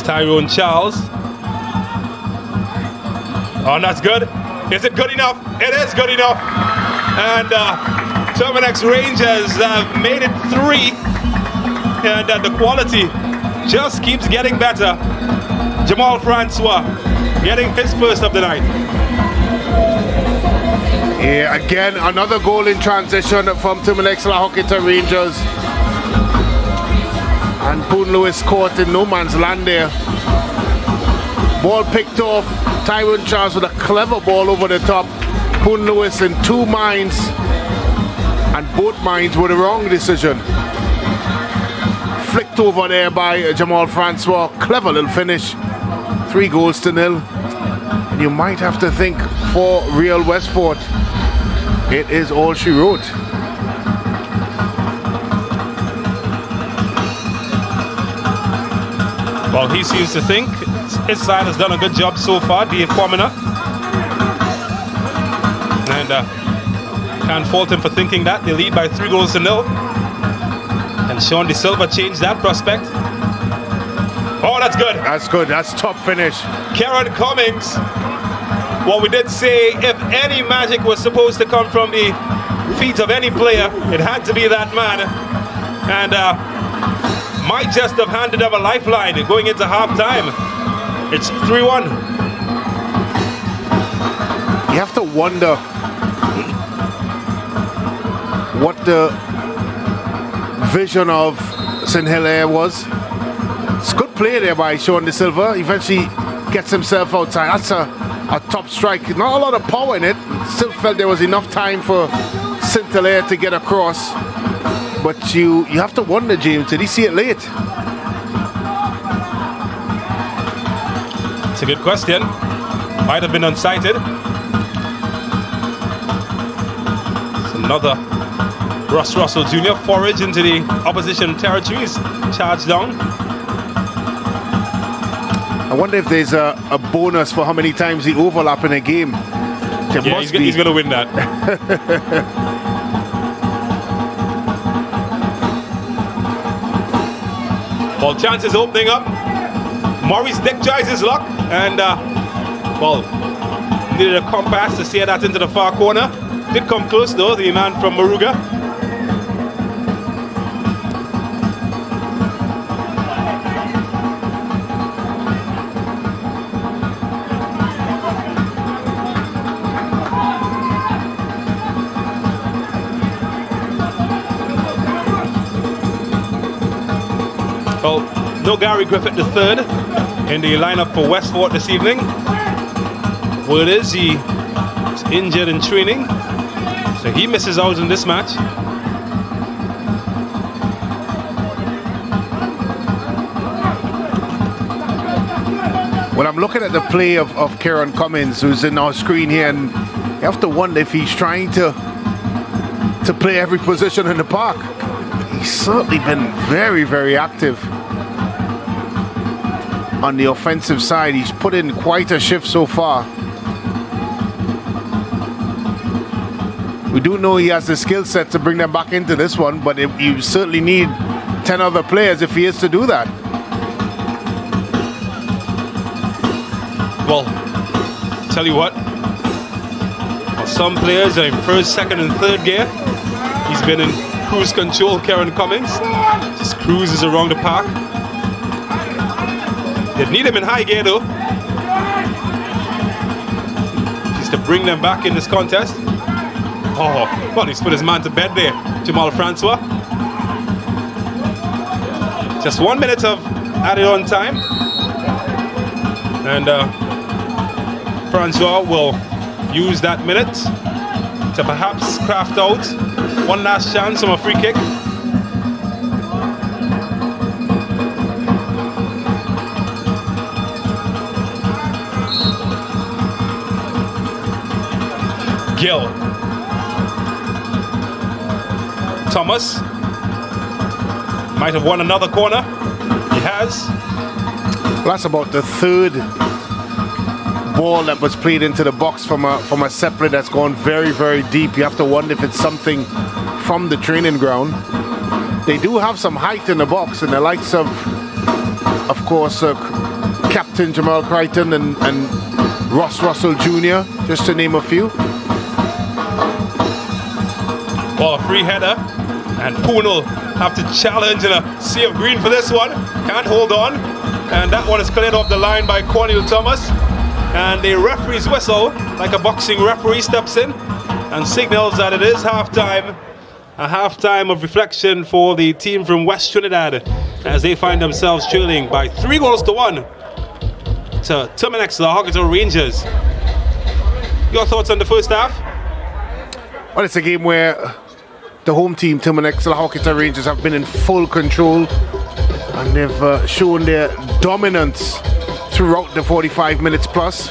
Tyrone Charles. Oh, that's good. Is it good enough? It is good enough. And Terminix Rangers have made it 3. And the quality just keeps getting better. Jamal Francois getting his first of the night. Yeah, again, another goal in transition from Terminix La Horquetta Rangers. And Poon Lewis caught in no man's land there. Ball picked off. Tyrone Charles with a clever ball over the top. Poon Lewis in 2 minds. And both minds were the wrong decision. Flicked over there by Jamal Francois. Clever little finish. 3-0. And you might have to think for Real Westfort, it is all she wrote. Well, he seems to think his side has done a good job so far, Dave Quamina. And can't fault him for thinking that. They lead by 3-0. And Sean De Silva changed that prospect. Oh, that's good. That's good. That's top finish. Karen Cummings. Well, we did say if any magic was supposed to come from the feet of any player, it had to be that man. And might just have handed them a lifeline going into half-time. It's 3-1. You have to wonder what the vision of St. Hilaire was. It's good play there by Sean De Silva. Eventually gets himself outside. That's a a top strike. Not a lot of power in it. Still felt there was enough time for St. to get across. But you have to wonder, James, did he see it late? It's a good question. Might have been unsighted. It's another Ross Russell Jr. forage into the opposition territories. Charged down. I wonder if there's a bonus for how many times he overlap in a game. Yeah, he's going to win that. Well, chances opening up. Maurice Dick tries his luck and, needed a compass to steer that into the far corner. Did come close though, the man from Moruga. Well, no Gary Griffith III in the lineup for Westfort this evening. Word is he is injured in training, so he misses out in this match. When I'm looking at the play of Kieran Cummins, who's in our screen here, and you have to wonder if he's trying to play every position in the park. He's certainly been very, very active on the offensive side. He's put in quite a shift so far. We do know he has the skill set to bring them back into this one, but you certainly need 10 other players if he is to do that. Well, tell you what, well, some players are in first, second and third gear. He's been in cruise control, Kieran Cummins. Just cruises around the park. They need him in high gear though. Just to bring them back in this contest. Oh, well, he's put his man to bed there, Jamal Francois. Just 1 minute of added on time. And Francois will use that minute to perhaps craft out one last chance from a free kick. Gill. Thomas might have won another corner. He has. That's about the third ball that was played into the box from a separate that's gone very, very deep. You have to wonder if it's something from the training ground. They do have some height in the box, and the likes of course, Captain Jamal Crichton and Ross Russell Jr., just to name a few. Well, a free header, and Poon will have to challenge in a sea of green for this one. Can't hold on, and that one is cleared off the line by Cornel Thomas. And the referee's whistle, like a boxing referee, steps in and signals that it is half-time. A half-time of reflection for the team from West Trinidad as they find themselves trailing by 3-1 to Terminix La Horquetta Rangers. Your thoughts on the first half? Well, it's a game where the home team, Terminix La Horquetta Rangers, have been in full control, and they've shown their dominance throughout the 45 minutes plus.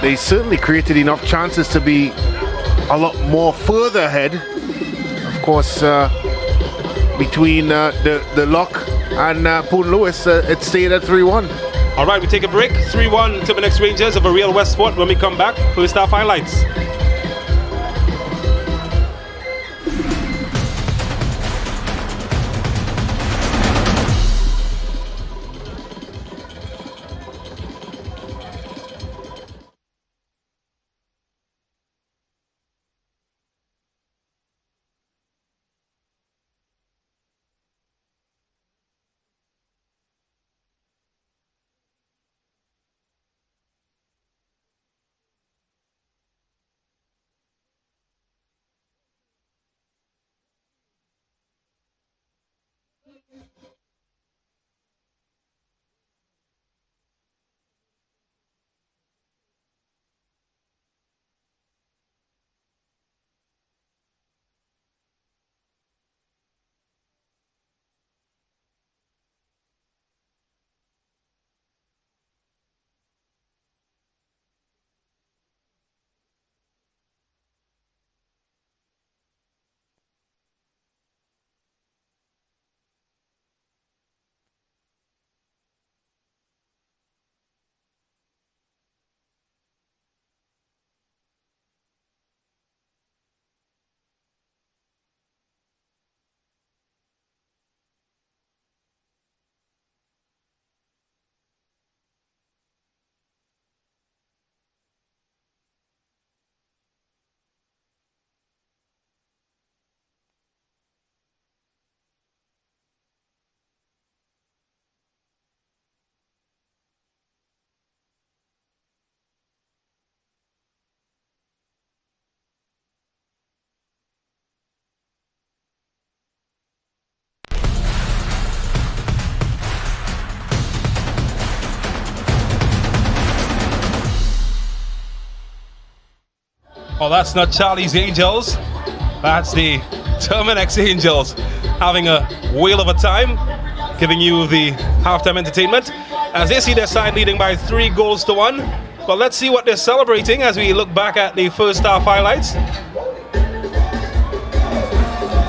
They certainly created enough chances to be a lot more further ahead. Of course, between the Lock and Poon Lewis, it stayed at 3-1. All right, we take a break. 3-1 Terminix Rangers of a real Westfort. When we come back, first half highlights. Oh, that's not Charlie's Angels. That's the Terminix Angels having a whale of a time, giving you the halftime entertainment as they see their side leading by 3-1. But let's see what they're celebrating as we look back at the first half highlights.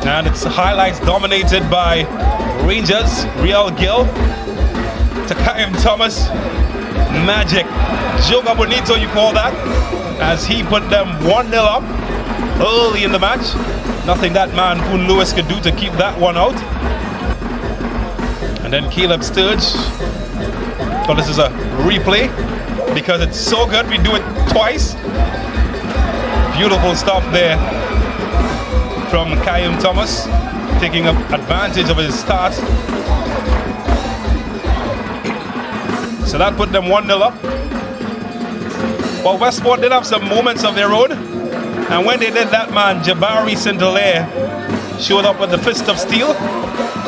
And it's highlights dominated by Rangers, Real Gill, Takayim Thomas, Magic, Joga Bonito you call that, as he put them 1-0 up early in the match. Nothing that man Poon Lewis could do to keep that one out. And then Caleb Sturge. But this is a replay because it's so good we do it twice. Beautiful stuff there from Kayim Thomas, taking up advantage of his start. So that put them 1-0 up. Well, Westfort did have some moments of their own. And when they did that, man, Jabari St-Hilaire showed up with the fist of steel.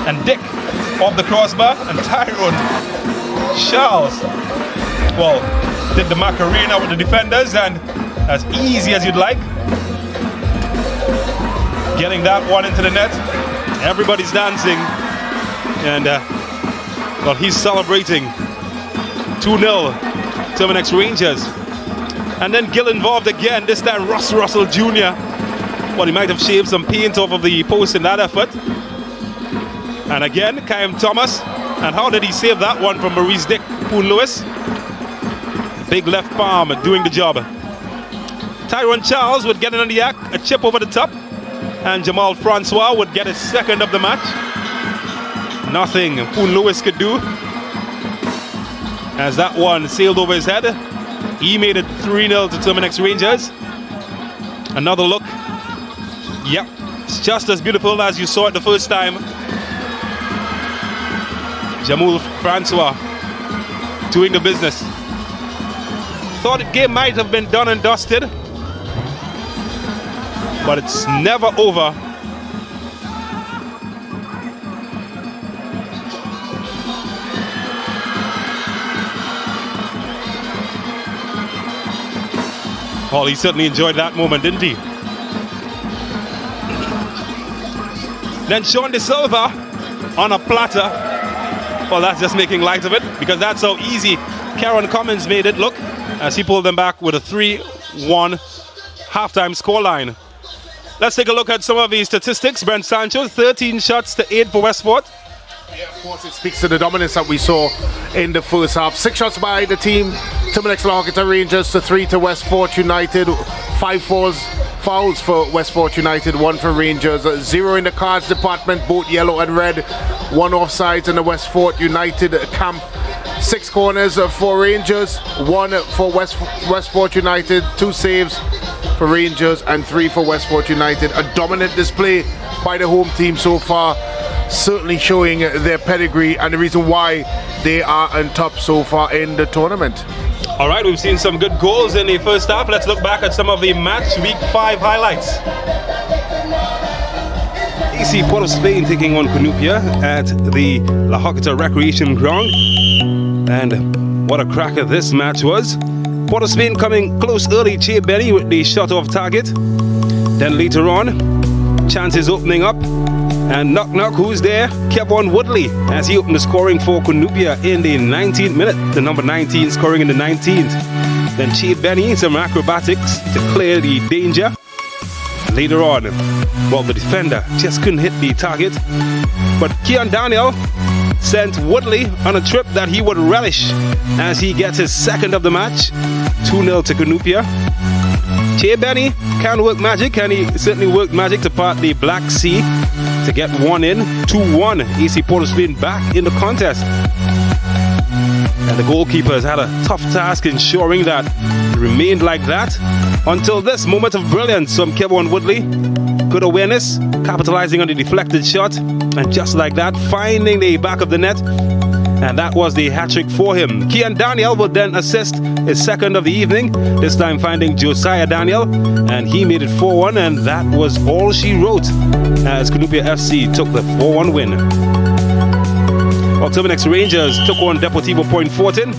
And Dick off the crossbar. And Tyrone Charles, well, did the Macarena with the defenders. And as easy as you'd like, getting that one into the net. Everybody's dancing. And, well, he's celebrating. 2-0, Terminix Rangers. And then Gill involved again, this time Russ Russell Jr. Well, he might have shaved some paint off of the post in that effort. And again, Kayim Thomas. And how did he save that one from Maurice Dick Poon Lewis? Big left palm doing the job. Tyrone Charles would get it on the act, a chip over the top. And Jamal Francois would get his second of the match. Nothing Poon Lewis could do, as that one sailed over his head. He made it 3-0 to Terminix Rangers. Another look. Yep, it's just as beautiful as you saw it the first time. Jamal Francois doing the business. Thought the game might have been done and dusted, but it's never over. Well, he certainly enjoyed that moment, didn't he? Then Sean De Silva on a platter. Well, that's just making light of it, because that's how easy Karen Cummins made it look as he pulled them back with a 3-1 halftime scoreline. Let's take a look at some of the statistics. Brent Sancho, 13 shots to 8 for Westfort. Yeah, of course, it speaks to the dominance that we saw in the first half. 6 shots by the team. Terminix La Horquetta Rangers to 3 to Westfort United. 5 fouls for Westfort United, 1 for Rangers. 0 in the cards department, both yellow and red. 1 offsides in the Westfort United camp. 6 corners for Rangers, 1 for Westfort United. 2 saves for Rangers and 3 for Westfort United. A dominant display by the home team so far, certainly showing their pedigree and the reason why they are on top so far in the tournament. All right, we've seen some good goals in the first half. Let's look back at some of the match week 5 highlights. AC Port of Spain taking on Cunupia at the La Horquetta Recreation Ground. And what a cracker this match was. Port of Spain coming close early, Che Benny with the shot off target. Then later on, chances opening up. And knock, who's there? Kevon Woodley, as he opened the scoring for Cunupia in the 19th minute. The number 19 scoring in the 19th. Then Che Benny, some acrobatics to clear the danger. Later on, well, the defender just couldn't hit the target. But Keon Daniel sent Woodley on a trip that he would relish as he gets his second of the match. 2-0 to Cunupia. Che Benny can work magic, and he certainly worked magic to part the Black Sea to get one in. 2-1, AC Port of Spain back in the contest. And the goalkeepers had a tough task ensuring that it remained like that until this moment of brilliance from Kevon Woodley. Good awareness, capitalizing on the deflected shot, and just like that, finding the back of the net. And that was the hat-trick for him. Kian Daniel would then assist his second of the evening, this time finding Josiah Daniel, and he made it 4-1, and that was all she wrote as Cunupia FC took the 4-1 win. Well, Terminix Rangers took on Deportivo Point Fortin.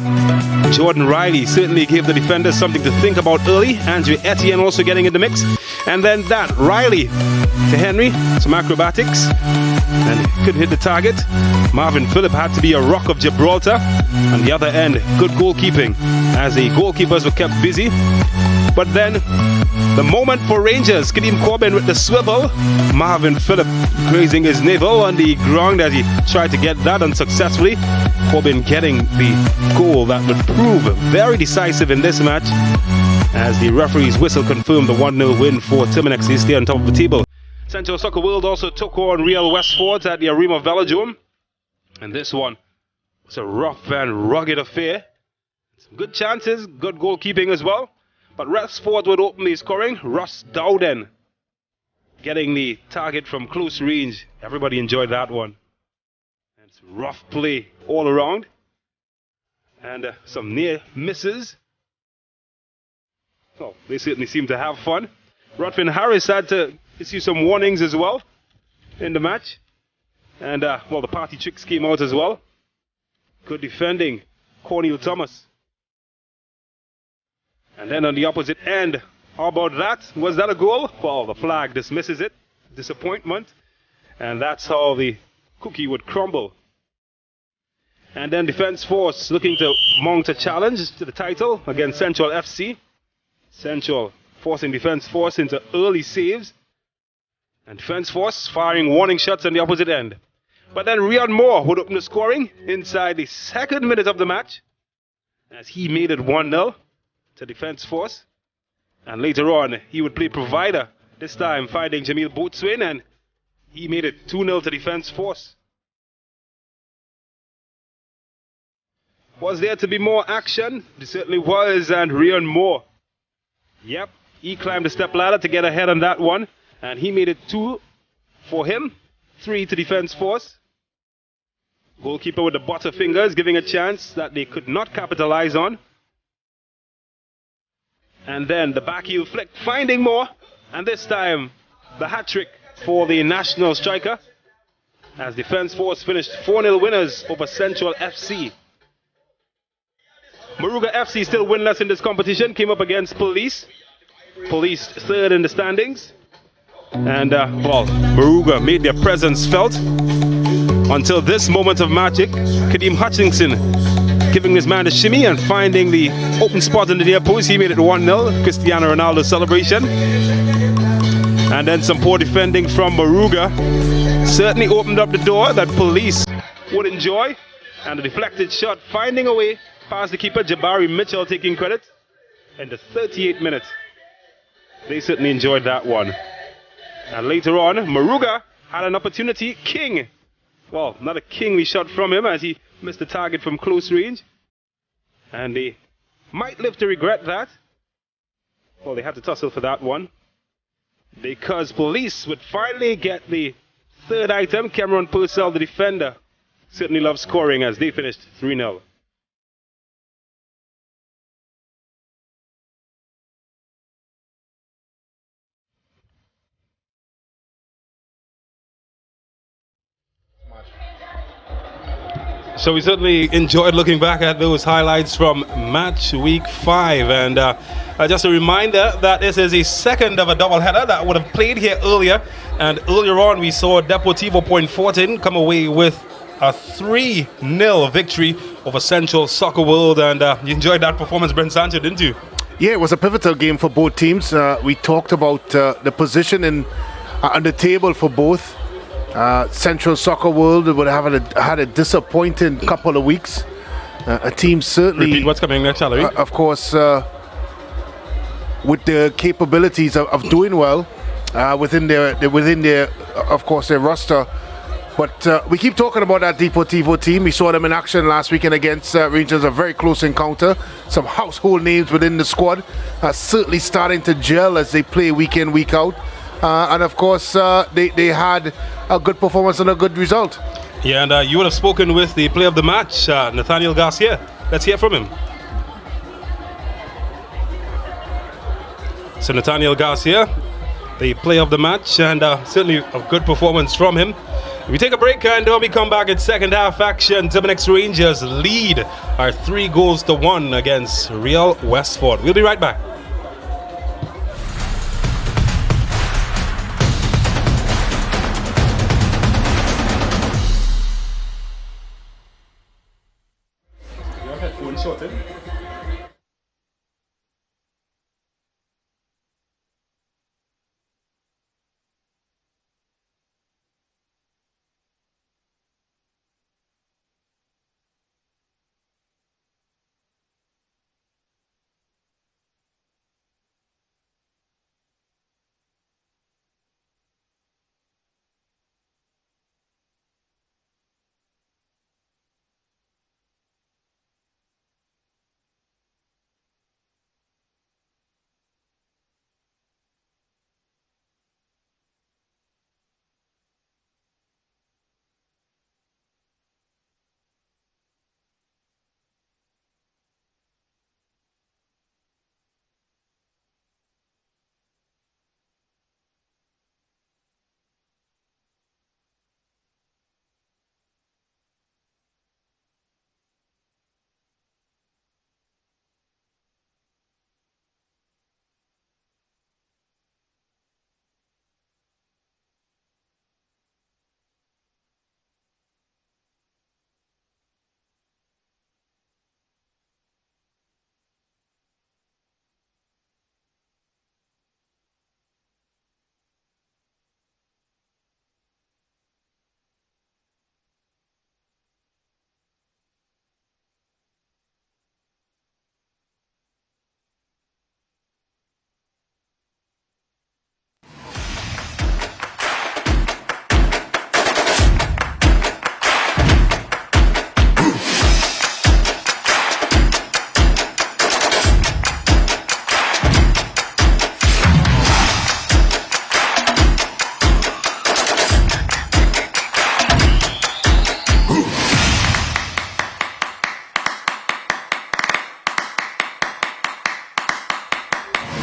Jordan Riley certainly gave the defenders something to think about early. Andrew Etienne also getting in the mix. And then that, Riley to Henry, some acrobatics, and couldn't hit the target. Marvin Phillip had to be a rock of Gibraltar. On the other end, good goalkeeping as the goalkeepers were kept busy. But then, the moment for Rangers, Kadeem Corbin with the swivel. Marvin Phillip grazing his navel on the ground as he tried to get that unsuccessfully. Corbin getting the goal that would prove very decisive in this match as the referee's whistle confirmed the 1-0 win for Terminix. They stay on top of the table. Central Soccer World also took on Real Westfort at the Arima Velodrome. And this one was a rough and rugged affair. Some good chances, good goalkeeping as well. But Westfort would open the scoring. Russ Dowden getting the target from close range. Everybody enjoyed that one. And it's rough play all around. And some near misses. Oh, they certainly seem to have fun. Rodfin Harris had to issue some warnings as well in the match. And, well, the party tricks came out as well. Good defending, Cornel Thomas. And then on the opposite end, how about that? Was that a goal? Well, the flag dismisses it. Disappointment. And that's how the cookie would crumble. And then Defence Force looking to mount a challenge to the title against Central FC. Central forcing Defence Force into early saves. And Defence Force firing warning shots on the opposite end. But then Riyad Moore would open the scoring inside the second minute of the match as he made it 1-0 to Defence Force. And later on, he would play provider, this time finding Jamil Boatswain, and he made it 2-0 to Defence Force. Was there to be more action? There certainly was, and Riyad Moore, yep, he climbed the step ladder to get ahead on that one, and he made it 2 for him, 3 to Defence Force. Goalkeeper with the butterfingers giving a chance that they could not capitalize on. And then the back heel flick, finding more. And this time, the hat-trick for the national striker. As Defence Force finished 4-0 winners over Central FC. Moruga FC still winless in this competition. Came up against Police. Police third in the standings. And, well, Moruga made their presence felt. Until this moment of magic, Kadeem Hutchinson giving this man a shimmy and finding the open spot in the near post. He made it 1-0. Cristiano Ronaldo celebration. And then some poor defending from Moruga. Certainly opened up the door that Police would enjoy. And a deflected shot finding a way past the keeper. Jabari Mitchell taking credit. In the 38th minute. They certainly enjoyed that one. And later on, Moruga had an opportunity. King. Well, not a kingly shot from him as he missed the target from close range. And they might live to regret that. Well, they had to tussle for that one. Because Police would finally get the third item. Cameron Purcell, the defender, certainly loves scoring as they finished 3-0. So we certainly enjoyed looking back at those highlights from match week 5. And just a reminder that this is a second of a doubleheader that would have played here earlier. And earlier on, we saw Deportivo Point Fortin come away with a 3-0 victory over Central Soccer World. And you enjoyed that performance, Brent Sancho, didn't you? Yeah, it was a pivotal game for both teams. We talked about the position on the table for both. Central Soccer World would have had a disappointing couple of weeks. A team certainly... Repeat what's coming next, Salary. Of course, with the capabilities of doing well within their, of course, their roster. But we keep talking about that Deportivo team. We saw them in action last weekend against Rangers, a very close encounter. Some household names within the squad certainly starting to gel as they play week in, week out. And of course, they had a good performance and a good result. Yeah, and you would have spoken with the player of the match, Nathaniel Garcia. Let's hear from him. So Nathaniel Garcia the player of the match, and certainly a good performance from him. We take a break, and when we come back in second half action, Terminix Rangers lead are 3-1 against Real Westfort. We'll be right back. Your headphones shorted.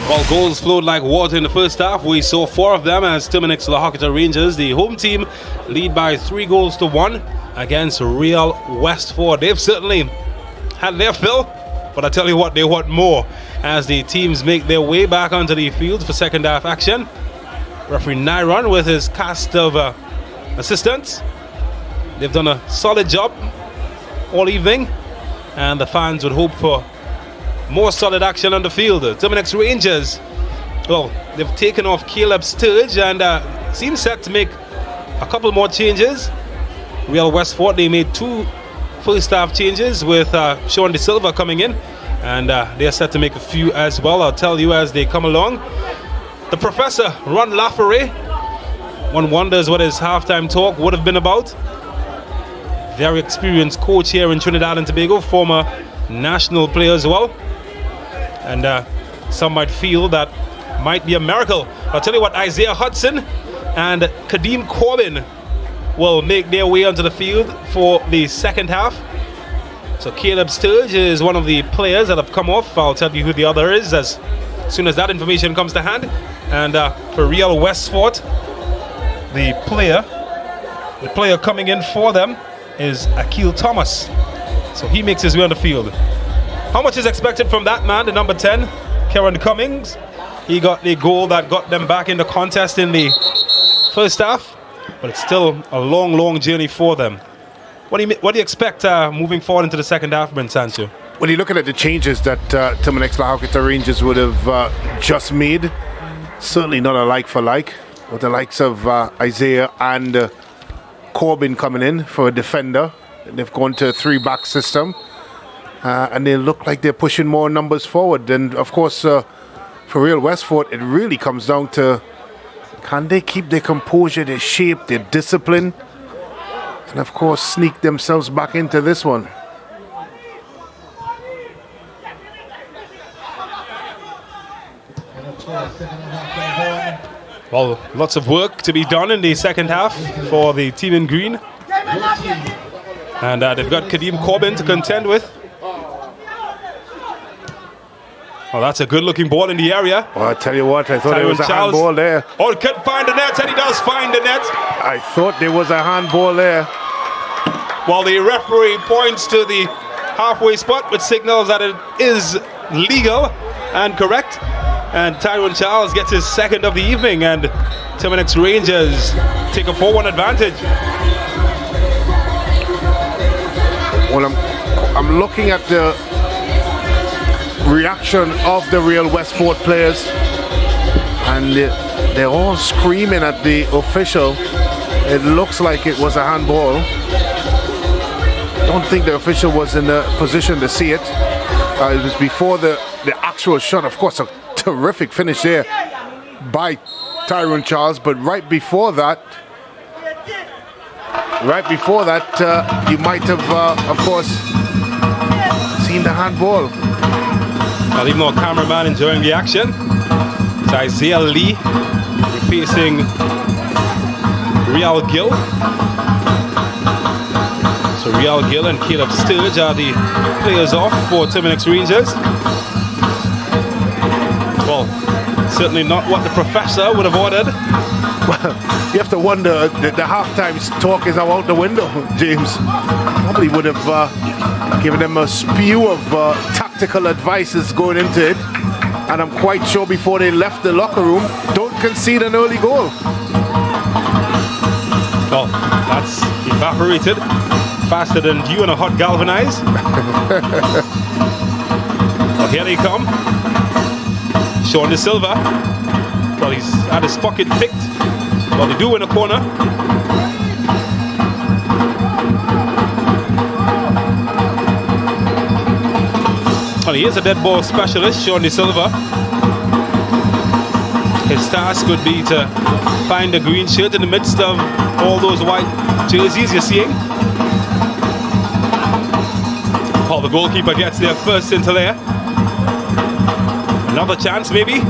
While goals flowed like water in the first half, we saw 4 of them as Terminix La Horquetta Rangers, the home team, lead by 3-1 against Real Westfort. They've certainly had their fill, but I tell you what, they want more as the teams make their way back onto the field for second half action. Referee Tyrone with his cast of assistants. They've done a solid job all evening, and the fans would hope for more solid action on the field. Terminix Rangers, well, they've taken off Caleb Sturge and seem set to make a couple more changes. Real Westfort, they made 2 first half changes with Sean De Silva coming in, and they're set to make a few as well. I'll tell you as they come along. The professor, Ron Lafferay, one wonders what his halftime talk would have been about. Very experienced coach here in Trinidad and Tobago, former national player as well. And some might feel that might be a miracle. I'll tell you what, Isaiah Hudson and Kadeem Corbin will make their way onto the field for the second half. So Caleb Sturge is one of the players that have come off. I'll tell you who the other is as soon as that information comes to hand. And for Real Westfort, the player coming in for them is Akil Thomas. So he makes his way on the field. How much is expected from that man, the number 10, Karen Cummings? He got the goal that got them back in the contest in the first half, but it's still a long, long journey for them. What do you expect moving forward into the second half, Brent Sancho? When you're looking at the changes that Terminix La Horquetta Rangers would have just made, certainly not a like for like, with the likes of Isaiah and Corbin coming in for a defender. They've gone to a 3-back system. And they look like they're pushing more numbers forward. And of course, for Real Westfort, it really comes down to, can they keep their composure, their shape, their discipline, and of course sneak themselves back into this one. Well, lots of work to be done in the second half for the team in green. And they've got Kadeem Corbin to contend with. Well, that's a good-looking ball in the area. Well, I tell you what, I thought Tyrone there was a Charles. handball there. Oh, can't find the net, and he does find the net. I thought there was a handball there. While the referee points to the halfway spot, which signals that it is legal and correct. And Tyrone Charles gets his second of the evening, and Terminix Rangers take a 4-1 advantage. Well, I'm looking at the reaction of the real Westfort players, and they're all screaming at the official. It looks like it was a handball. I don't think the official was in the position to see it. It was before the actual shot. Of course, a terrific finish there by Tyrone Charles, but right before that, you might have, of course, seen the handball. Well, even more cameraman enjoying the action. It's Isaiah Lee facing Real Gill. So Real Gill and Caleb Sturge are the players off for Terminix Rangers. Well, certainly not what the professor would have ordered. Well, you have to wonder, the halftime talk is out the window, James. Probably would have given them a spew of tactical advices going into it. And I'm quite sure before they left the locker room, don't concede an early goal. Well, that's evaporated faster than you and a hot galvanized. Well, here they come. Sean De Silva. Well, he's had his pocket picked. Well, they do in a corner. Well, he is a dead ball specialist, Sean De Silva. His task would be to find a green shirt in the midst of all those white jerseys you're seeing. Well, the goalkeeper gets there first into there. Another chance, maybe.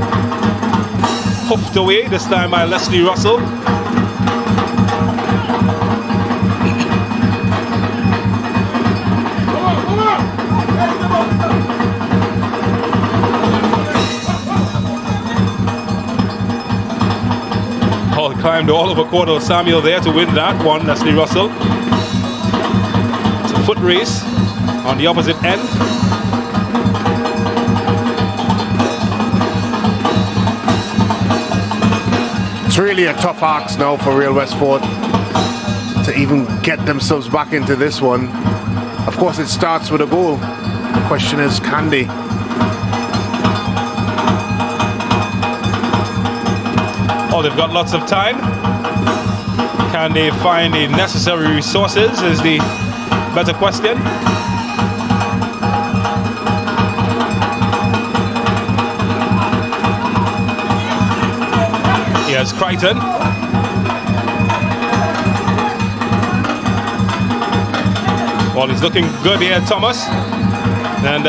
Hoofed away, this time by Leslie Russell. Oh, climbed all over Cordell Samuel there to win that one, Leslie Russell. It's a foot race on the opposite end. It's really a tough ask now for Real Westfort to even get themselves back into this one. Of course, it starts with a goal. The question is, can they? Oh, they've got lots of time. Can they find the necessary resources is the better question. Here's Crichton. Well, he's looking good here, Thomas. And,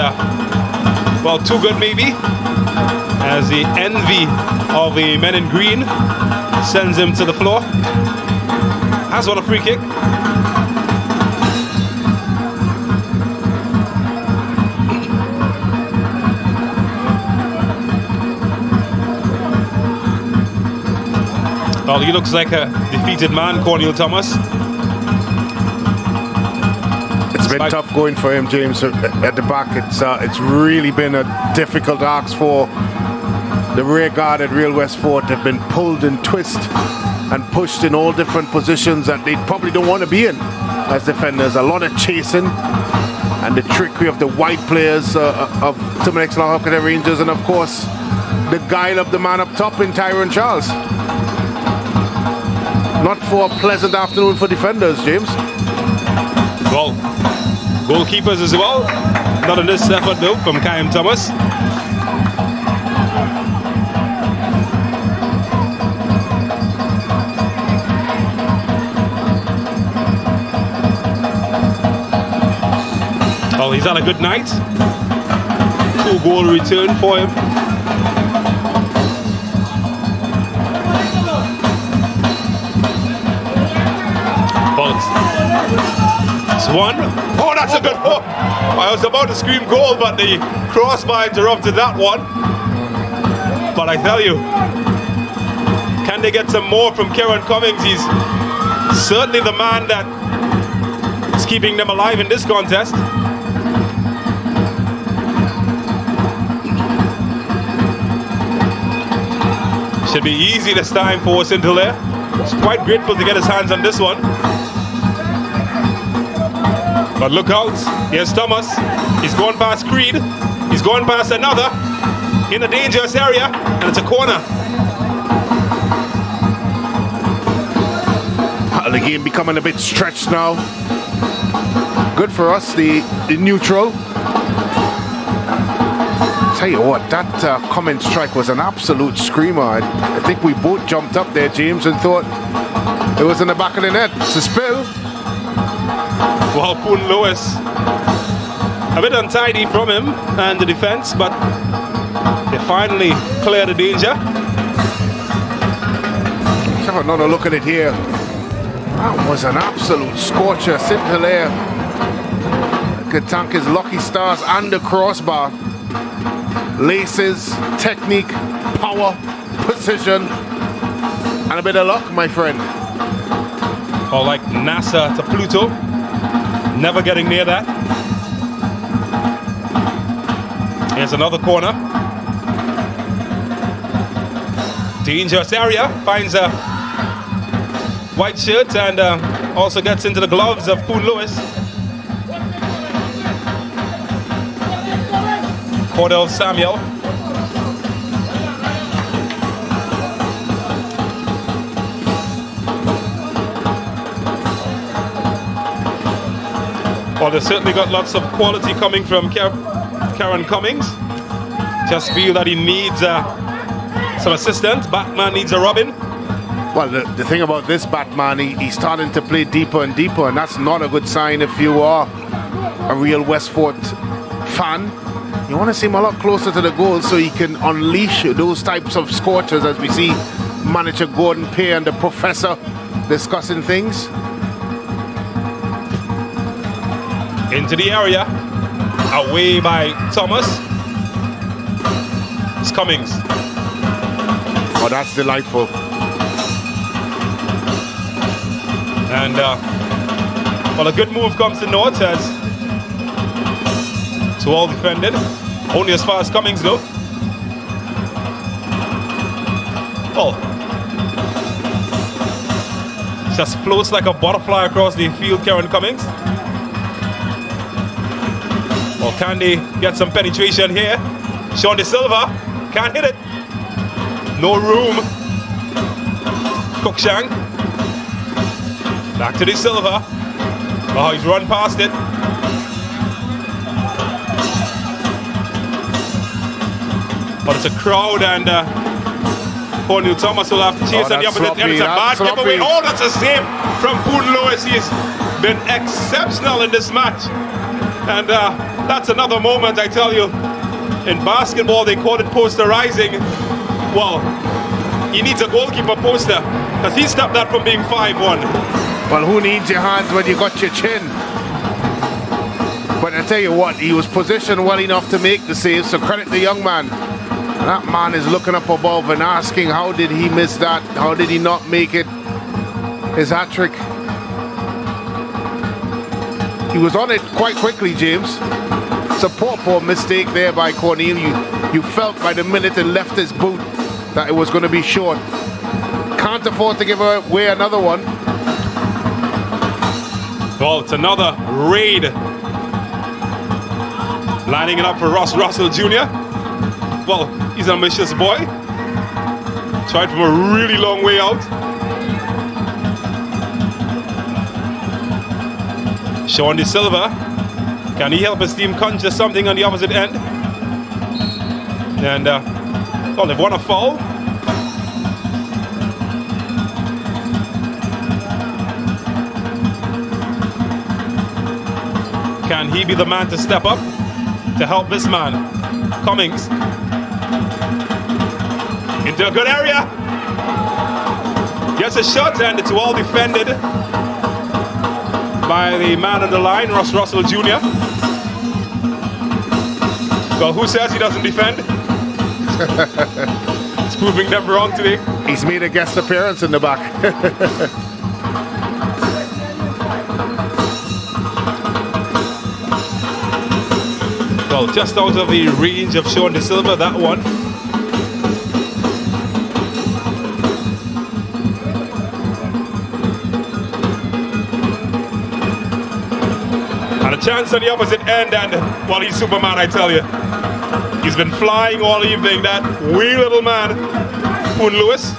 well, too good maybe. As the envy of the men in green sends him to the floor. Has won a free kick. Well, he looks like a defeated man, Cornel Thomas. It's been tough going for him, James, at the back. It's really been a difficult ask for the rear guard at Real Westfort. They've been pulled and twisted and pushed in all different positions that they probably don't want to be in as defenders. A lot of chasing and the trickery of the white players of Terminix La Horquetta Rangers, and of course the guile of the man up top in Tyrone Charles. Not for a pleasant afternoon for defenders, James. Well, goalkeepers as well. Not in this effort though from Kyle Thomas. Well, he's had a good night. 2-goal return for him. It's one. Oh, that's a good hook. I was about to scream goal, but the crossbar interrupted that one. But I tell you, can they get some more from Kieran Cummings? He's certainly the man that is keeping them alive in this contest. Should be easy this time for St. Hilaire. He's quite grateful to get his hands on this one. But look out, here's Thomas. He's going past Creed. He's going past another in a dangerous area, and it's a corner. The game becoming a bit stretched now. Good for us, the neutral. Tell you what, that Cummins strike was an absolute screamer. I think we both jumped up there, James, and thought it was in the back of the net. It's a spill. Well, Poon Lewis, a bit untidy from him and the defense, but they finally clear the danger. Let's have another look at it here. That was an absolute scorcher. St. Hilaire could thank his lucky stars and the crossbar. Laces, technique, power, precision, and a bit of luck, my friend. Or like NASA to Pluto, never getting near that. Here's another corner. Dangerous area, finds a white shirt and also gets into the gloves of Poon Lewis. Cordell Samuel. Well, they certainly got lots of quality coming from Kieran Cummings. Just feel that he needs some assistance. Batman needs a Robin. Well, the thing about this Batman, he's starting to play deeper and deeper, and that's not a good sign if you are a real Westfort fan. You want to see him a lot closer to the goal so he can unleash those types of scorchers, as we see manager Gordon Pay and the professor discussing things. Into the area, away by Thomas. It's Cummings. Oh, that's delightful. And well, a good move comes to North as it's well defended. Only as far as Cummings though. Oh, just floats like a butterfly across the field, Kieran Cummings. Well, can they get some penetration here? Sean De Silva can't hit it. No room. Cookshank. Back to De Silva. Oh, he's run past it. But it's a crowd, and Cornel Thomas will have to chase on the opposite end. It's a bad giveaway. Oh, that's a save from Poon Lewis. He's been exceptional in this match. And that's another moment, I tell you. In basketball, they call it posterizing. Well, he needs a goalkeeper poster, because he stopped that from being 5-1. Well, who needs your hands when you got your chin? But I tell you what, he was positioned well enough to make the save, so credit the young man. That man is looking up above and asking, how did he miss that? How did he not make it? His hat-trick. He was on it quite quickly, James. It's a poor mistake there by Cornel. You felt by the minute it left his boot that it was going to be short. Can't afford to give away another one. Well, it's another raid. Lining it up for Ross Russell Jr. Well, he's an ambitious boy. Tried from a really long way out. Sean De Silva. Can he help his team conjure something on the opposite end? And, well, they've won a foul. Can he be the man to step up to help this man? Cummings. Into a good area. Gets a shot and it's well defended. by the man on the line, Ross Russell Jr. Well, who says he doesn't defend? He's proving them wrong today. He's made a guest appearance in the back. Well, just out of the range of Sean De Silva, that one. And a chance on the opposite end, and well, he's Superman, I tell you. He's been flying all evening, that wee little man, Poon Lewis.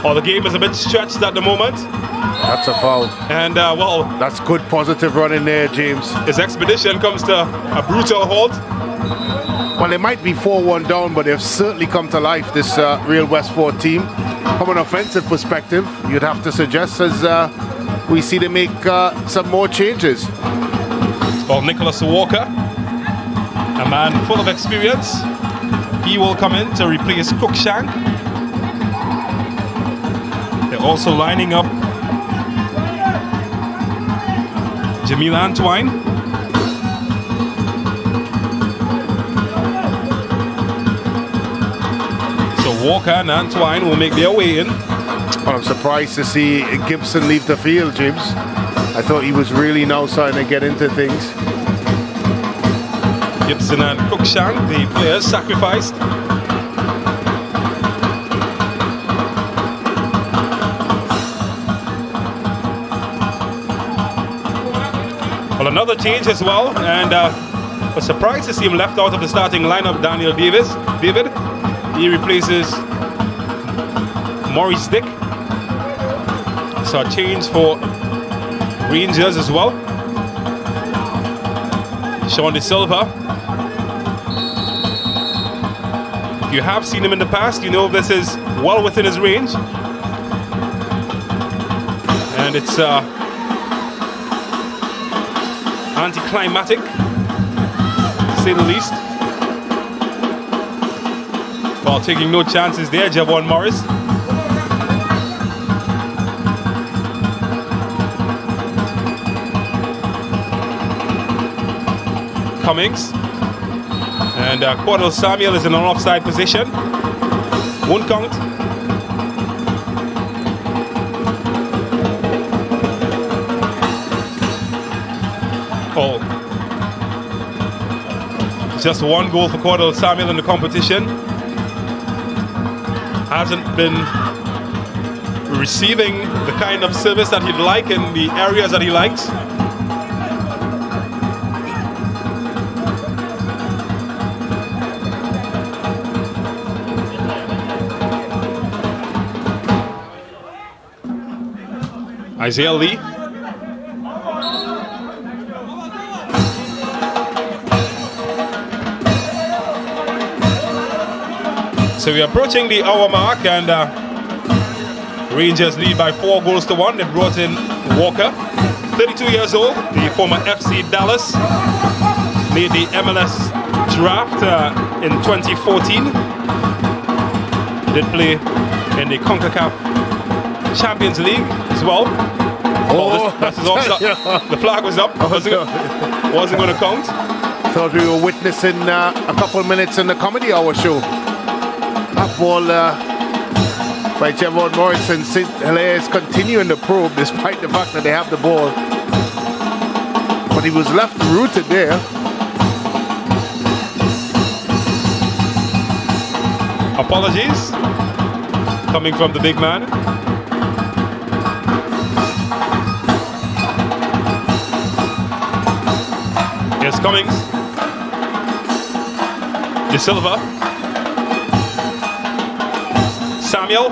Oh, the game is a bit stretched at the moment. That's a foul. And, well... That's good positive running there, James. His expedition comes to a brutal halt. Well, they might be 4-1 down, but they've certainly come to life, this Real Westfort team. From an offensive perspective, you'd have to suggest as we see them make some more changes. Well, Nicholas Walker, a man full of experience. He will come in to replace Cruikshank. They're also lining up Jamil Antoine. So Walker and Antoine will make their way in. Well, I'm surprised to see Gibson leave the field, James. I thought he was really now starting to get into things. Gibson and Cruikshank, the players sacrificed. Well, another change as well, and I was surprised to see him left out of the starting lineup, Daniel David. He replaces Maurice Dick. So a change for Rangers as well. Sean De Silva. If you have seen him in the past, you know this is well within his range. And it's anticlimactic, to say the least. While taking no chances there, Javon Morris. Cummings. And Cordell Samuel is in an offside position. Won't count. Oh. Just one goal for Cordell Samuel in the competition. Hasn't been receiving the kind of service that he'd like in the areas that he likes. Isaiah Lee. So we're approaching the hour mark, and Rangers lead by 4-1. They brought in Walker, 32 years old, the former FC Dallas. Made the MLS draft in 2014. Did play in the CONCACAF Champions League as well. The flag was up. Wasn't going to count. Thought we were witnessing a couple minutes in the comedy hour show. That ball by Javon Morris, and St. Hilaire is continuing the probe despite the fact that they have the ball. But he was left rooted there. Apologies coming from the big man. Here's Cummings. De Silva. Samuel.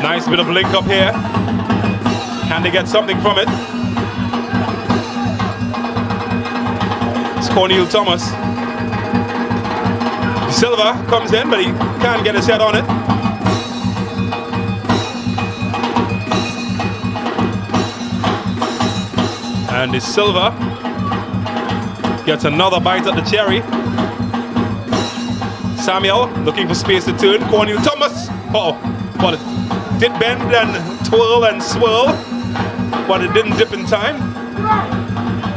Nice bit of link up here. Can they get something from it? It's Cornel Thomas. De Silva comes in, but he can't get his head on it. And De Silva gets another bite at the cherry. Samuel looking for space to turn. Cornel Thomas. Oh, but it did bend and twirl and swirl, but it didn't dip in time.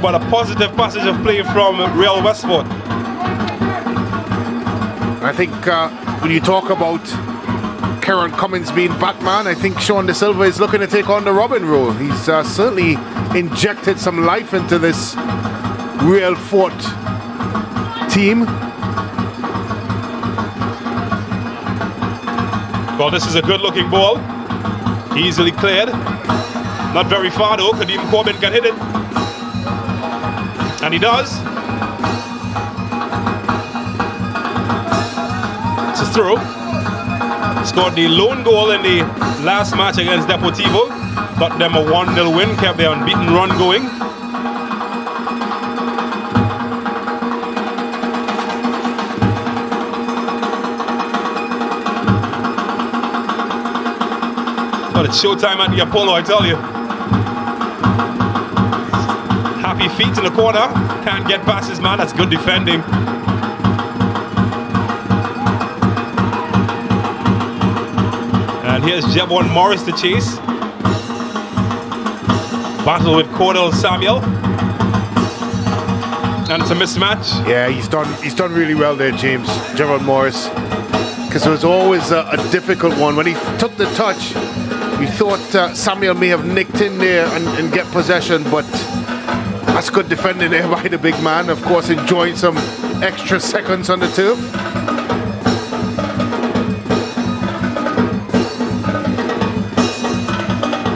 But a positive passage of play from Real Westfort. I think when you talk about Karen Cummins being Batman, I think Sean De Silva is looking to take on the Robin role. He's certainly injected some life into this Real Fort team. Well, this is a good looking ball. Easily cleared. Not very far though. Kadeem Corbin can hit it. And he does. It's a throw. Scored the lone goal in the last match against Deportivo. Got them a 1-0 win. Kept their unbeaten run going. But it's showtime at the Apollo, I tell you. Happy feet in the corner. Can't get past his man. That's good defending. And here's Jevon Morris to chase. Battle with Cordell Samuel. And it's a mismatch. Yeah, he's done really well there, James. Jevon Morris. Because it was always a difficult one. When he took the touch, we thought Samuel may have nicked in there and get possession, but that's good defending there by the big man. Of course, enjoying some extra seconds on the turf.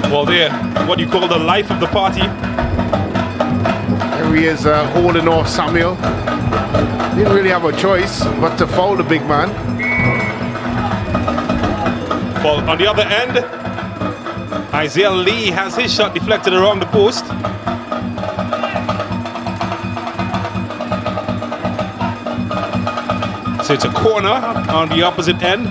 Well, there, what you call the life of the party. Here he is holding off Samuel. Didn't really have a choice but to foul the big man. Well, on the other end, Isaiah Lee has his shot deflected around the post. So it's a corner on the opposite end.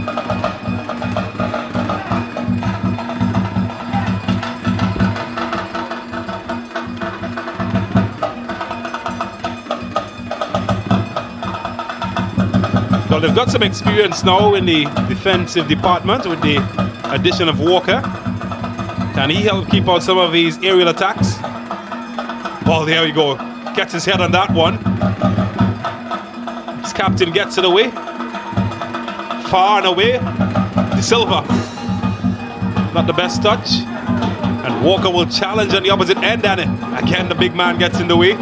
Well, they've got some experience now in the defensive department with the addition of Walker. Can he help keep out some of these aerial attacks? Well, there we go. Gets his head on that one. His captain gets it away. Far and away. De Silva. Not the best touch. And Walker will challenge on the opposite end, and again the big man gets in the way.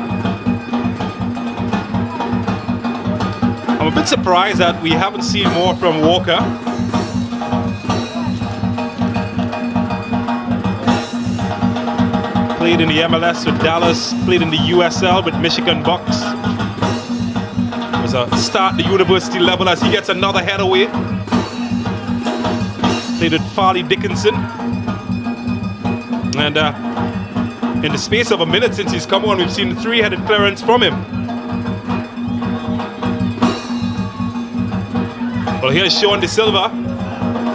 I'm a bit surprised that we haven't seen more from Walker. Played in the MLS with Dallas, played in the USL with Michigan Bucks. Was a start at the university level as he gets another head away. Played with Farley Dickinson. And in the space of a minute since he's come on, we've seen a three-headed clearance from him. Well, here's Sean De Silva.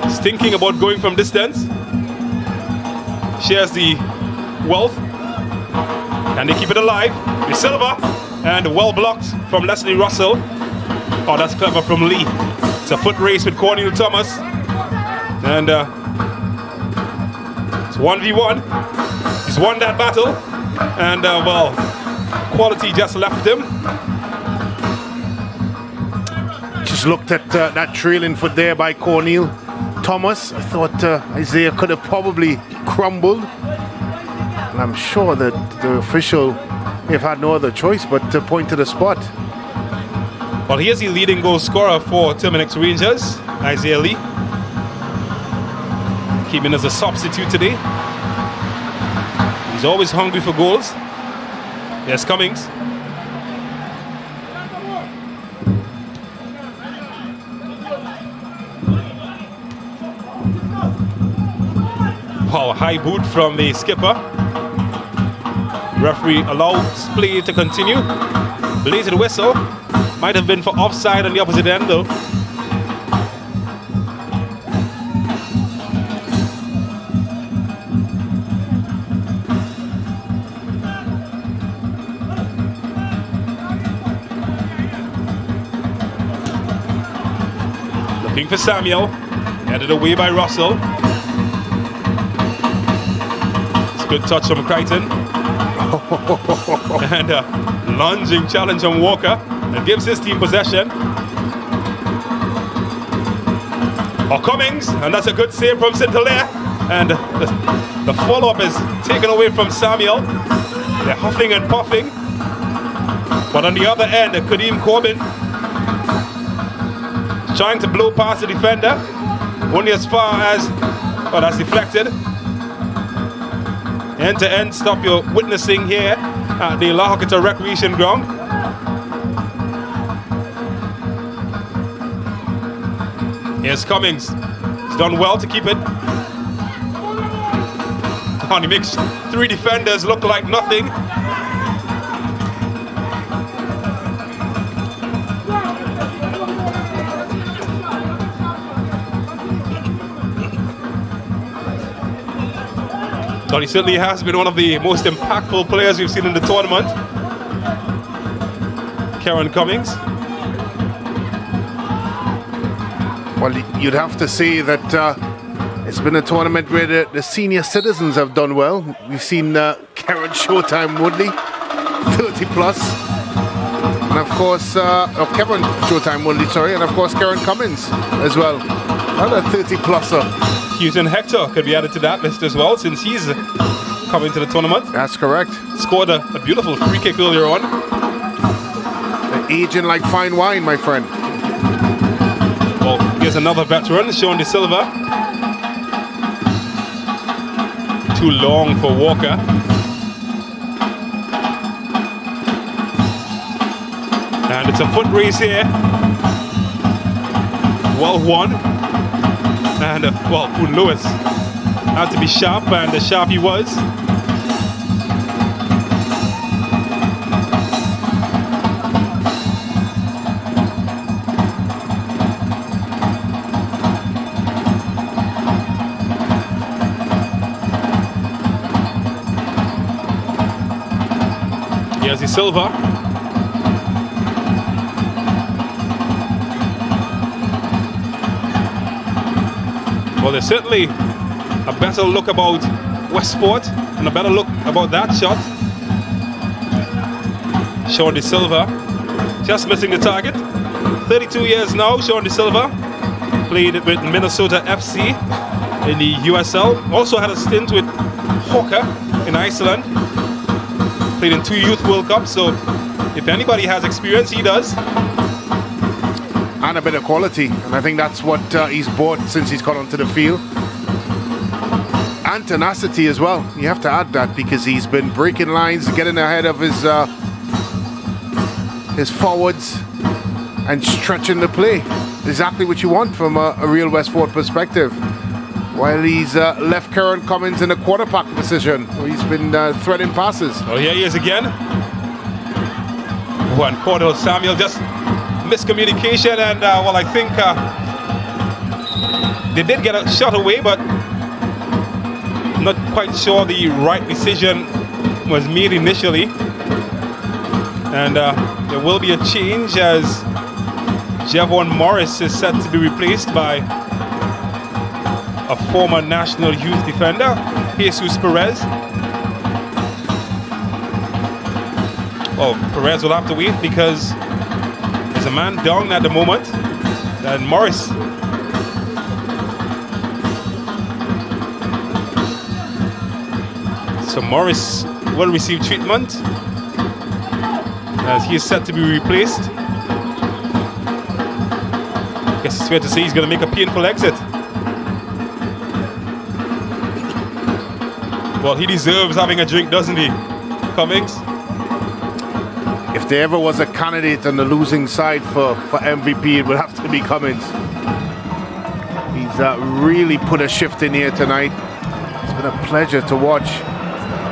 He's thinking about going from distance. Shares the wealth. And they keep it alive. De Silva. And well blocked from Leslie Russell. Oh, that's clever from Lee. It's a foot race with Cornel Thomas. And it's 1v1. He's won that battle. And, well, quality just left him. Just looked at that trailing foot there by Cornel Thomas. I thought Isaiah could have probably crumbled. And I'm sure that the official may have had no other choice but to point to the spot. Well, here's the leading goal scorer for Terminix Rangers, Isaiah Lee. Came in as a substitute today. He's always hungry for goals. Yes, Cummings. Wow, high boot from the skipper. Referee allows play to continue. Belated whistle. Might have been for offside on the opposite end though. Looking for Samuel. Headed away by Russell. It's a good touch from Crichton. And a lunging challenge from Walker. And gives his team possession. Cummings, and that's a good save from St. Hilaire. And the follow-up is taken away from Samuel. They're huffing and puffing. But on the other end, Kadeem Corbin trying to blow past the defender. Only as far as, well, that's deflected. End-to-end stop you're witnessing here at the La Horquetta Recreation Ground. Here's Cummings. He's done well to keep it. And he makes 3 defenders look like nothing. But he certainly has been one of the most impactful players we've seen in the tournament. Karen Cummings. Well, you'd have to say that it's been a tournament where the senior citizens have done well. We've seen Karen Showtime Woodley, 30 plus. And of course, Kevin Showtime Woodley, sorry. And of course, Karen Cummins as well. Another 30 pluser. Houston Hector could be added to that list as well, since he's coming to the tournament. That's correct. Scored a beautiful free kick earlier on. Aging like fine wine, my friend. Well, here's another veteran, Sean De Silva. Too long for Walker. And it's a foot race here. Well won. And well, Poon Lewis had to be sharp, and sharp he was. Here's De Silva. Well, there's certainly a better look about Westfort and a better look about that shot. Sean De Silva just missing the target. 32 years now, Sean De Silva. Played with Minnesota FC in the USL. Also had a stint with Hawker in Iceland. Played in 2 Youth World Cups, so if anybody has experience, he does. And a bit of quality, and I think that's what he's brought since he's got onto the field. And tenacity as well. You have to add that, because he's been breaking lines, getting ahead of his forwards and stretching the play. Exactly what you want from a real Westfort perspective. While he's left Karen Cummins in a quarterback position, where he's been threading passes. Oh, here he is again. One Cordell Samuel, just miscommunication, and well, I think they did get a shot away, but not quite sure the right decision was made initially. And there will be a change, as Javon Morris is set to be replaced by a former national youth defender, Jesus Perez. Well, Perez will have to wait, because there's a man down at the moment, and Morris. So Morris will receive treatment, as he is set to be replaced. I guess it's fair to say he's going to make a painful exit. Well, he deserves having a drink, doesn't he, Cummings? If there ever was a candidate on the losing side for MVP, it would have to be Cummins. He's really put a shift in here tonight. It's been a pleasure to watch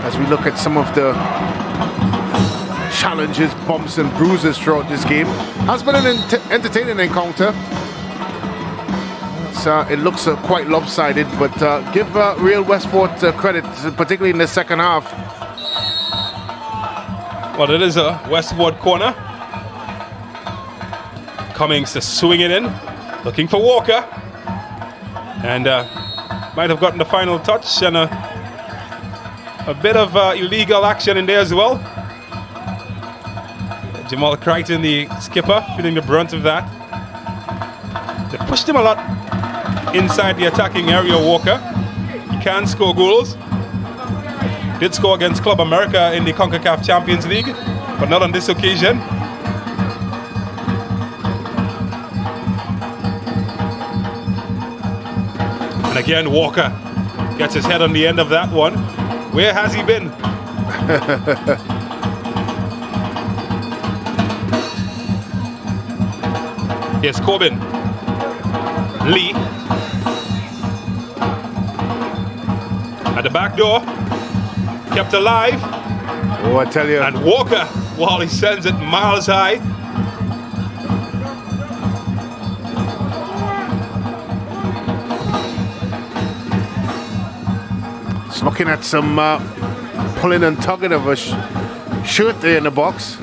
as we look at some of the challenges, bumps and bruises throughout this game. Has been an entertaining encounter. It looks quite lopsided, but give Real Westfort credit, particularly in the second half. Well, it is a Westfort corner. Cummings to swing it in. Looking for Walker. And might have gotten the final touch and a bit of illegal action in there as well. Jamal Crichton, the skipper, feeling the brunt of that. They pushed him a lot inside the attacking area, Walker. He can score goals. Did score against Club America in the CONCACAF Champions League, but not on this occasion. And again, Walker gets his head on the end of that one. Where has he been? Here's Corbin. Lee. At the back door. Kept alive. Oh, I tell you. And Walker, well, he sends it miles high. Just looking at some pulling and tugging of a shirt there in the box.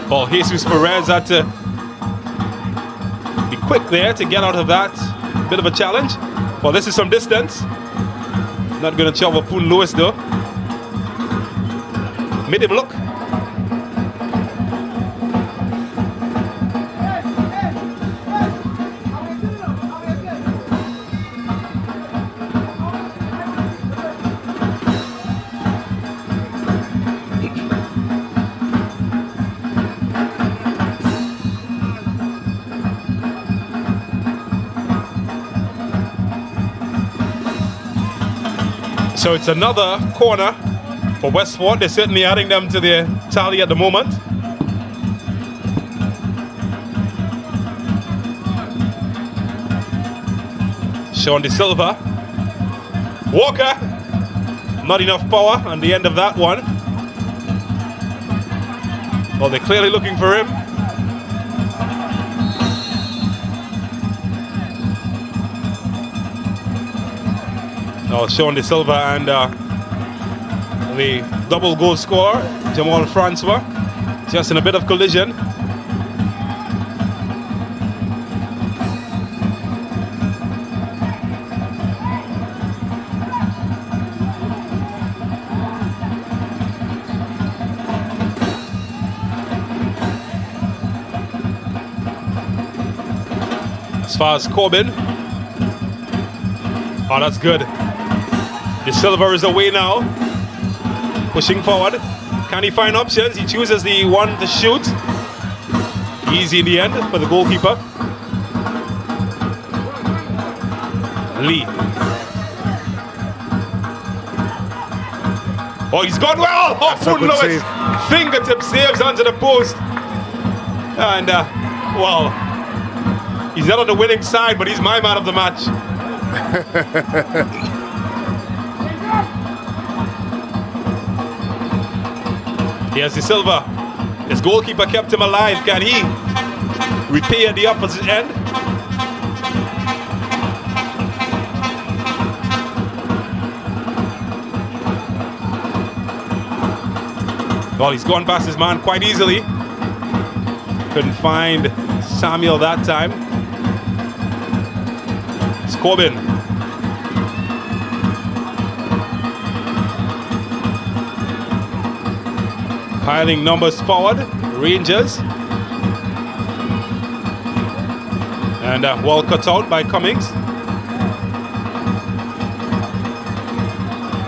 Well, Jesus Perez had to be quick there to get out of that. Bit of a challenge. Well, this is some distance. Not going to trouble Poon Lewis though. Made him look. So it's another corner for Westfort. They're certainly adding them to their tally at the moment. Sean De Silva. Walker. Not enough power on the end of that one. Well, they're clearly looking for him. Oh, Sean De Silva and the double goal scorer, Jamal Francois, just in a bit of collision. As far as Corbin, oh, that's good. De Silva is away now, pushing forward. Can he find options? He chooses the one to shoot. Easy in the end for the goalkeeper. Lee. Oh, he's gone well. Oh, Poon Lewis. Fingertip saves onto the post. And, well, he's not on the winning side, but he's my man of the match. Here's De Silva. His goalkeeper kept him alive. Can he repay at the opposite end? Well, he's gone past his man quite easily. Couldn't find Samuel that time. It's Corbin. Piling numbers forward, Rangers. And well cut out by Cummings.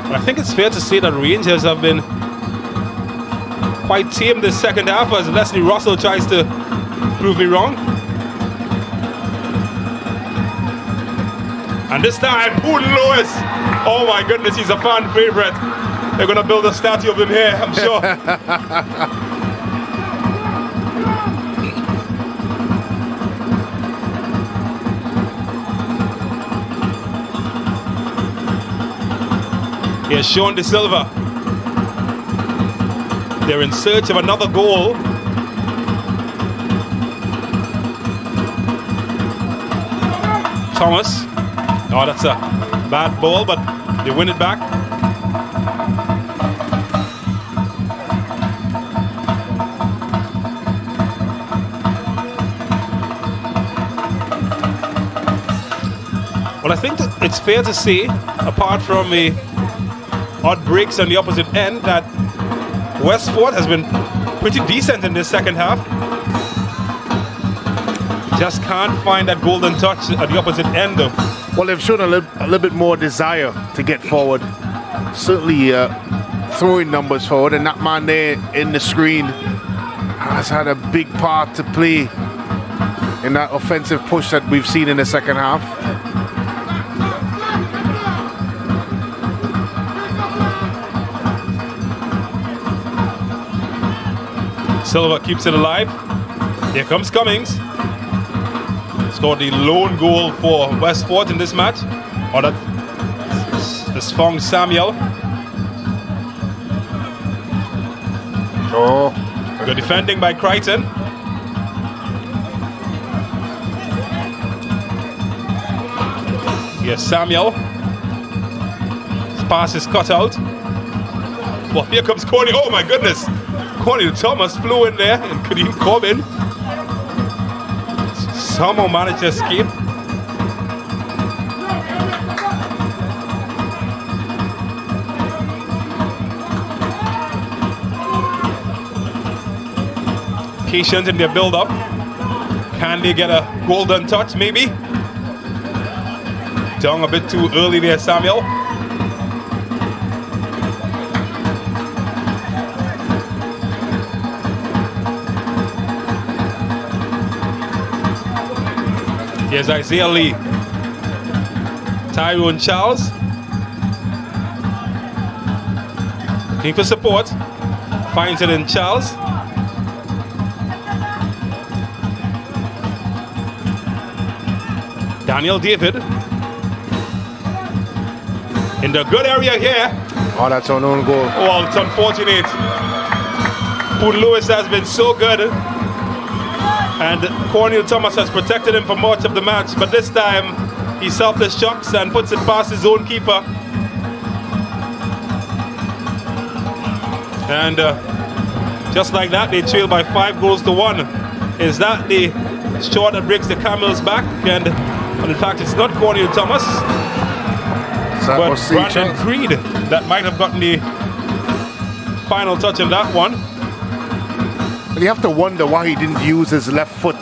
But I think it's fair to say that Rangers have been quite tame this second half as Leslie Russell tries to prove me wrong. And this time, Poon Lewis. Oh my goodness, he's a fan favorite. They're going to build a statue of him here, I'm sure. Here's Sean De Silva. They're in search of another goal. Thomas. Oh, that's a bad ball, but they win it back. think it's fair to say, apart from the odd breaks on the opposite end, that Westfort has been pretty decent in this second half. Just can't find that golden touch at the opposite end though. Well, they've shown a little bit more desire to get forward. Certainly throwing numbers forward, and that man there in the screen has had a big part to play in that offensive push that we've seen in the second half. Silva keeps it alive. Here comes Cummings. Scored the lone goal for Westfort in this match. Or that's Fong Samuel. Oh, good defending by Crichton. Yes, Samuel. His pass is cut out. Well, here comes Corny. Oh my goodness. Corny Thomas flew in there and couldn't even come in. Somehow managed to escape. Patient in their build-up. Can they get a golden touch, maybe? Down a bit too early there, Samuel. Here's Isaiah Lee. Tyrone Charles. Looking for support. Finds it in Charles. Daniel David. In the good area here. oh, that's an own goal. Oh, it's unfortunate. Poon Lewis has been so good. And Cornel Thomas has protected him for much of the match. But this time, he selfless chucks and puts it past his own keeper. And just like that, they trail by 5 goals to 1. Is that the straw that breaks the camel's back? And in fact, it's not Cornel Thomas, but Brandon Creed that might have gotten the final touch in that one. You have to wonder why he didn't use his left foot,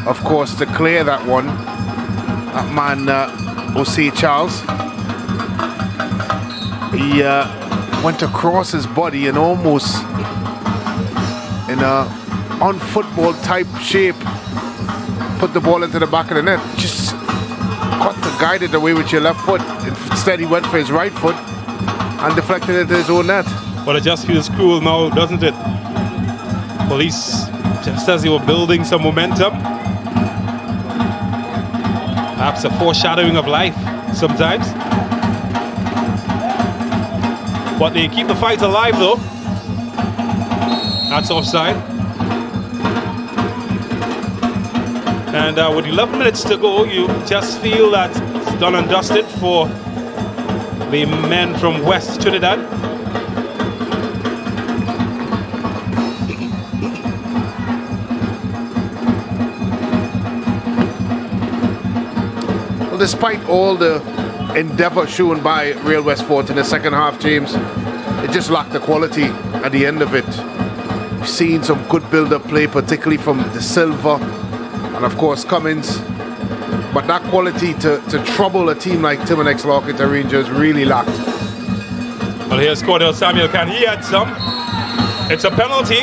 of course, to clear that one. That man, Osei Charles. He went across his body and almost in a on-football type shape put the ball into the back of the net. Just got to guide it away with your left foot. Instead, he went for his right foot and deflected it into his own net. Well, it just feels cruel now, doesn't it? Police, just as they were building some momentum. Perhaps a foreshadowing of life sometimes. But they keep the fight alive though. That's offside. And with 11 minutes to go, you just feel that it's done and dusted for the men from West Trinidad. Well, despite all the endeavour shown by Real Westfort in the second half, James, it just lacked the quality at the end of it. We've seen some good build-up play, particularly from De Silva and of course Cummings, but that quality to trouble a team like Terminix La Horquetta Rangers really lacked. Well, here's Cordell Samuel. Can he add some? It's a penalty.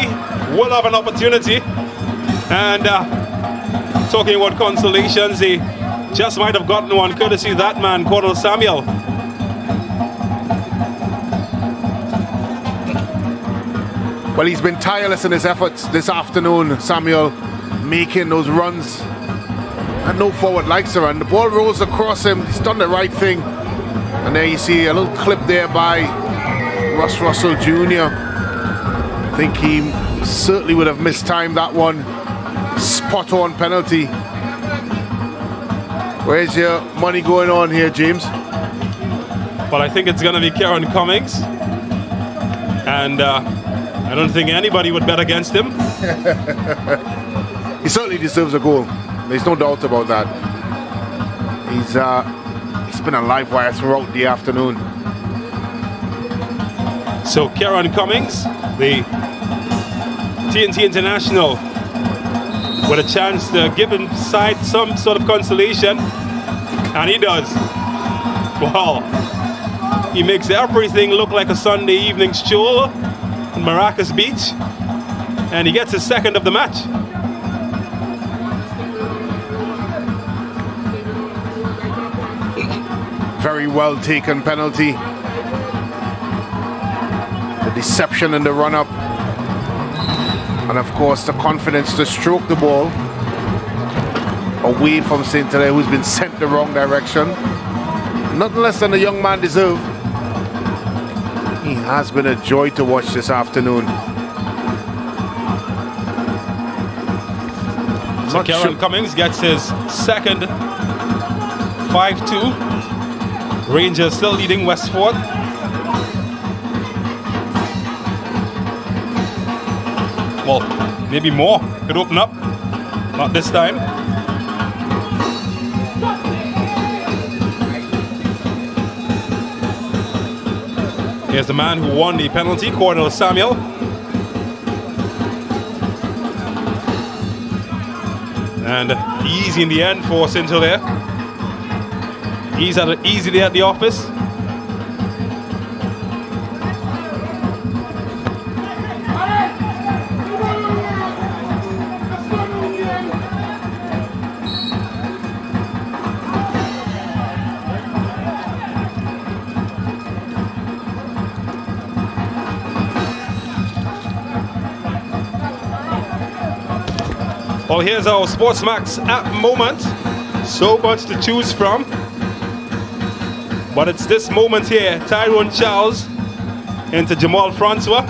Will have an opportunity. And talking about consolations, he just might have gotten one courtesy of that man, Cordell Samuel. Well, he's been tireless in his efforts this afternoon, Samuel, making those runs. And no forward likes to run. The ball rolls across him. He's done the right thing. And there you see a little clip there by Russ Russell Jr. I think he certainly would have mistimed that one. Spot on penalty. Where's your money going on here, James? Well, I think it's going to be Kieran Cummings. And I don't think anybody would bet against him. He certainly deserves a goal. There's no doubt about that. He been a live wire throughout the afternoon. So Kieran Cummings, the T&T International, with a chance to give his side some sort of consolation, and he does. Wow, he makes everything look like a Sunday evening stroll in Maracas Beach, and he gets his second of the match. Very well taken penalty. The deception in the run-up, and of course the confidence to stroke the ball away from St. Hilaire, who's been sent the wrong direction. Nothing less than the young man deserved. He has been a joy to watch this afternoon. So Kieran Cummings gets his second, 5-2. Rangers still leading Westfort. Well, maybe more could open up. Not this time. Here's the man who won the penalty, Cordell Samuel. And easy in the end for St. Hilaire. Easy there at the office. Well, here's our Sportsmax app moment. So much to choose from. But it's this moment here. Tyrone Charles into Jamal Francois.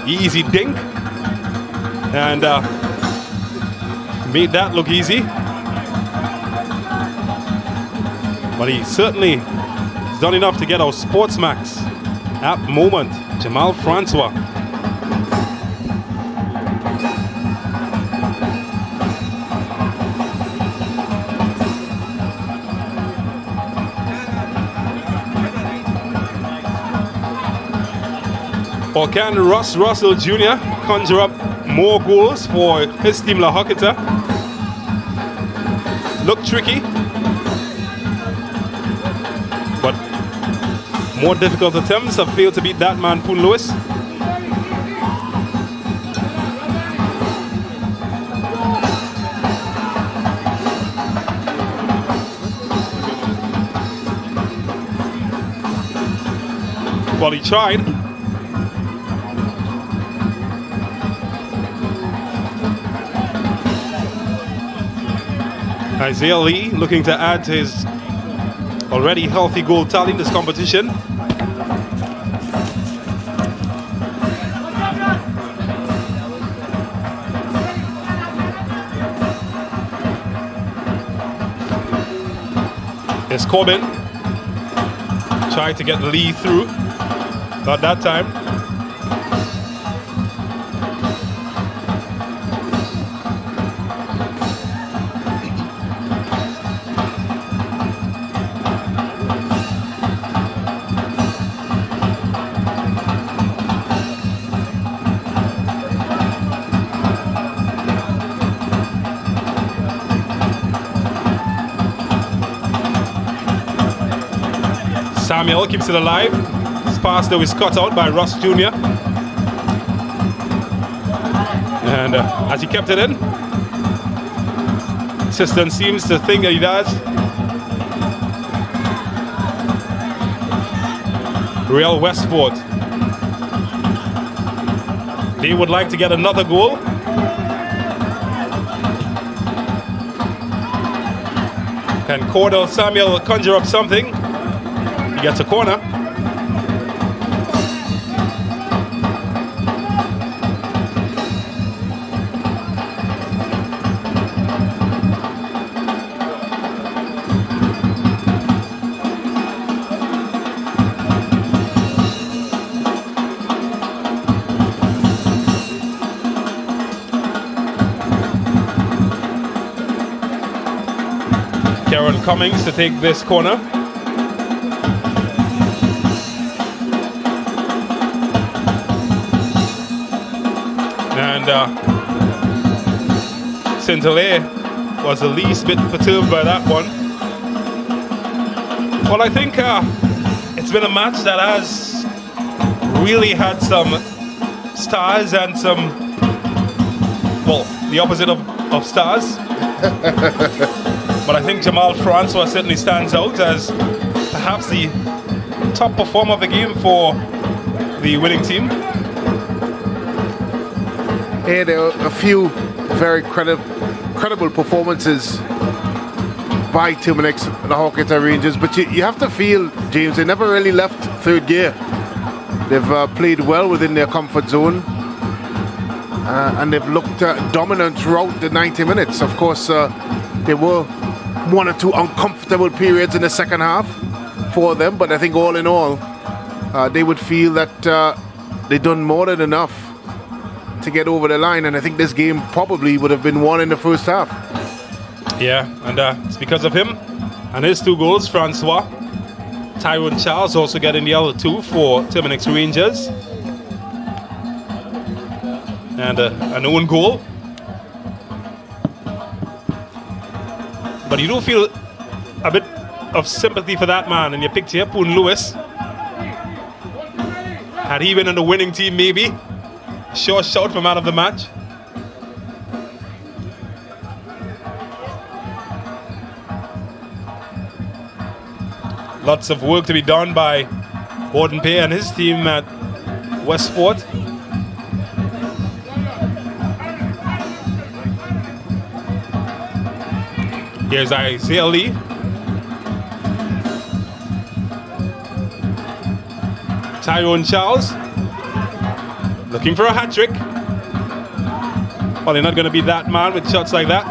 Easy dink. And made that look easy. But he certainly has done enough to get our Sportsmax app moment. Jamal Francois. Or can Russ Russell Jr. conjure up more goals for his team La Horquetta? Look tricky, but more difficult attempts have failed to beat that man, Poon Lewis. Well, he tried. Isaiah Lee looking to add to his already healthy goal tally in this competition. There's Corbin. Tried to get Lee through. Not that time. Samuel keeps it alive. His pass though is cut out by Russ Jr. And as he kept it in, assistant seems to think that he does. Real Westfort. They would like to get another goal. Can Cordell Samuel conjure up something? He gets a corner. Kieran Cummings to take this corner. Saint-Hilaire was the least bit perturbed by that one. Well, I think it's been a match that has really had some stars and some, well, the opposite of stars. But I think Jamal Francois certainly stands out as perhaps the top performer of the game for the winning team. Yeah, there are a few very credible performances by Terminix La Horquetta Rangers, but you have to feel, James, they never really left third gear. They've played well within their comfort zone, and they've looked dominant throughout the 90 minutes. Of course, there were one or two uncomfortable periods in the second half for them, but I think all in all, they would feel that they've done more than enough to get over the line, and I think this game probably would have been won in the first half. Yeah, and it's because of him and his 2 goals. Francois, Tyrone Charles also getting the other 2 for Terminix Rangers, and an own goal. But you do feel a bit of sympathy for that man, and you picked here Poon Lewis. Had he been in the winning team, maybe sure shout for man of the match. Lots of work to be done by Gordon Pay and his team at Westfort. Here's Isaiah Lee. Tyrone Charles looking for a hat-trick. Well, they're not going to be that man with shots like that.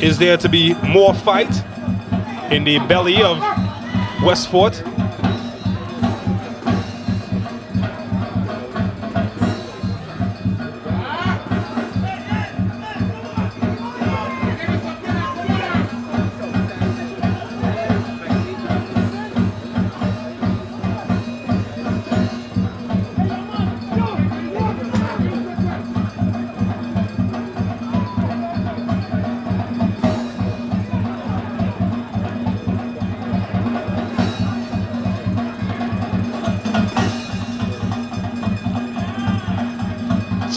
Is there to be more fight in the belly of Westfort?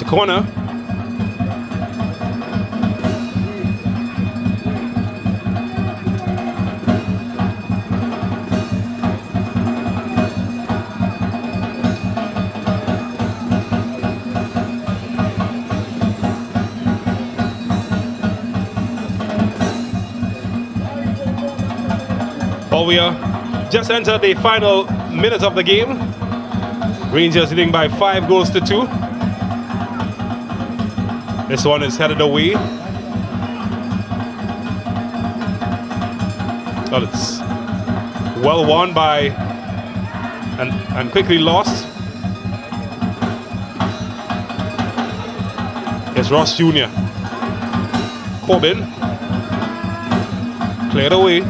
Corner. Well, we are just entered the final minute of the game. Rangers leading by 5 goals to 2. This one is headed away. Well, it's well won by and quickly lost. Here's Ross Jr. Corbin cleared away.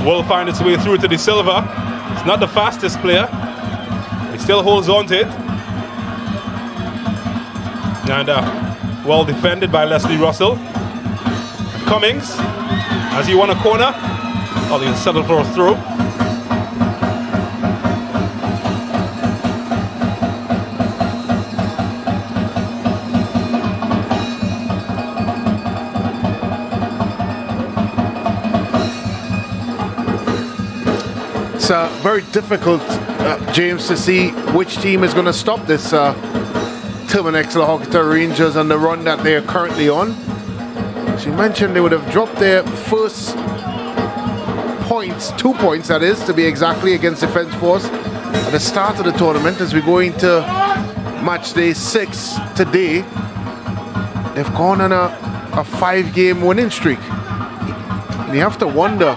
Will find its way through to De Silva. It's not the fastest player. He still holds on to it. And well defended by Leslie Russell. Cummings, as he won a corner. Oh, he'll settle for a throw. It's very difficult, James, to see which team is going to stop this Terminix La Horquetta Rangers and the run that they are currently on. As you mentioned, they would have dropped their first points, 2 points that is, to be exactly, against Defence Force at the start of the tournament. As we go into match day 6 today, they've gone on a 5-game winning streak. And you have to wonder,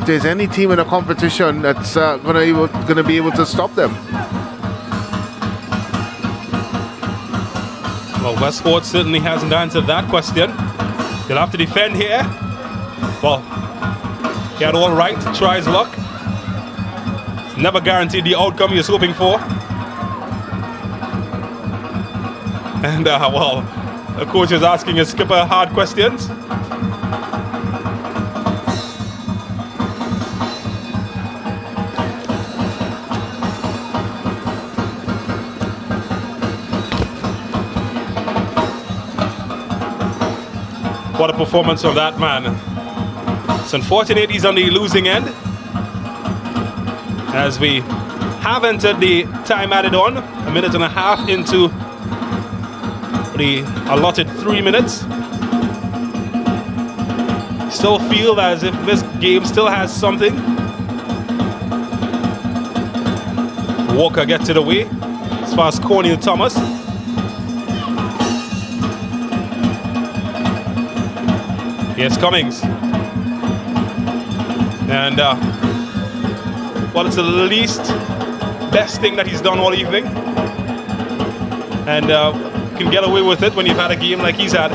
there's any team in the competition that's going to be able to stop them. Well, Westfort certainly hasn't answered that question. They'll have to defend here. Well, he had all right, try his luck. Never guaranteed the outcome he was hoping for. And, well, the coach is asking his skipper hard questions. What a performance of that man. It's unfortunate he's on the losing end, as we have entered the time added on, a minute and a half into the allotted 3 minutes. Still feel as if this game still has something. Walker gets it away as far as Cornel Thomas. Here's Cummings. And well, it's the least best thing that he's done all evening. And can get away with it when you've had a game like he's had.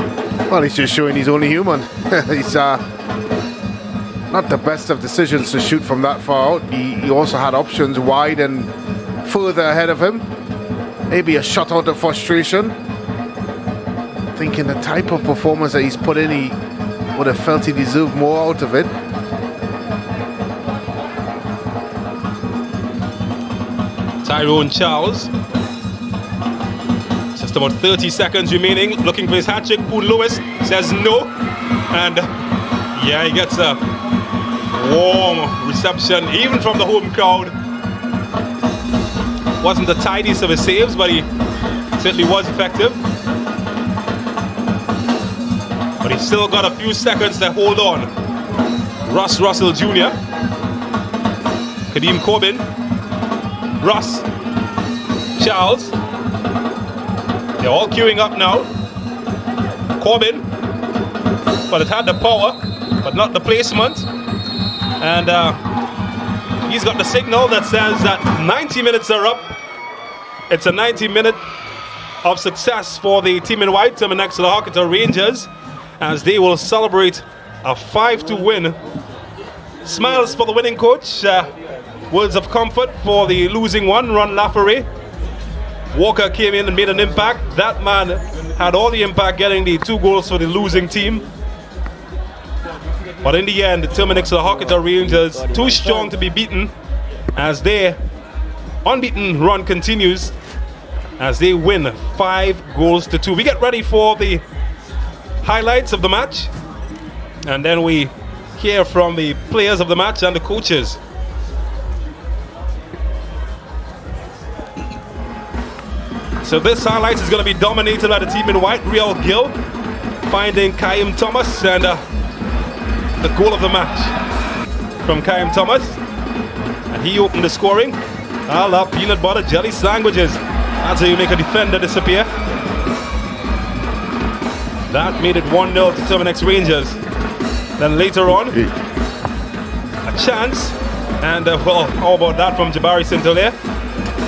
Well, he's just showing he's only human. He's not the best of decisions to shoot from that far out. He also had options wide and further ahead of him. Maybe a shot out of frustration. Thinking the type of performance that he's put in, he would have felt he deserved more out of it. Tyrone Charles. Just about 30 seconds remaining, looking for his hat trick. Poon Lewis says no. And yeah, he gets a warm reception, even from the home crowd. Wasn't the tidiest of his saves, but he certainly was effective. But he's still got a few seconds to hold on. Russ Russell Jr., Kadeem Corbin, Russ, Charles. They're all queuing up now. Corbin, but it had the power, but not the placement. And he's got the signal that says that 90 minutes are up. It's a 90-minute of success for the team in white, Terminix La Horquetta Rangers, as they will celebrate a 5-2 win. Smiles for the winning coach. Words of comfort for the losing one, Ron Laffery. Walker came in and made an impact. That man had all the impact, getting the 2 goals for the losing team. But in the end, the Terminix La Horquetta Rangers too strong to be beaten, as their unbeaten run continues, as they win 5-2. We get ready for the highlights of the match, and then we hear from the players of the match and the coaches. So this highlight is going to be dominated by the team in white. Real Gill finding Kaim Thomas, and the goal of the match from Kaim Thomas, and he opened the scoring. I love peanut butter jelly sandwiches. That's how you make a defender disappear. That made it 1-0 to Terminix Rangers. Then later on, a chance, and well, how about that from Jabari St-Hilaire?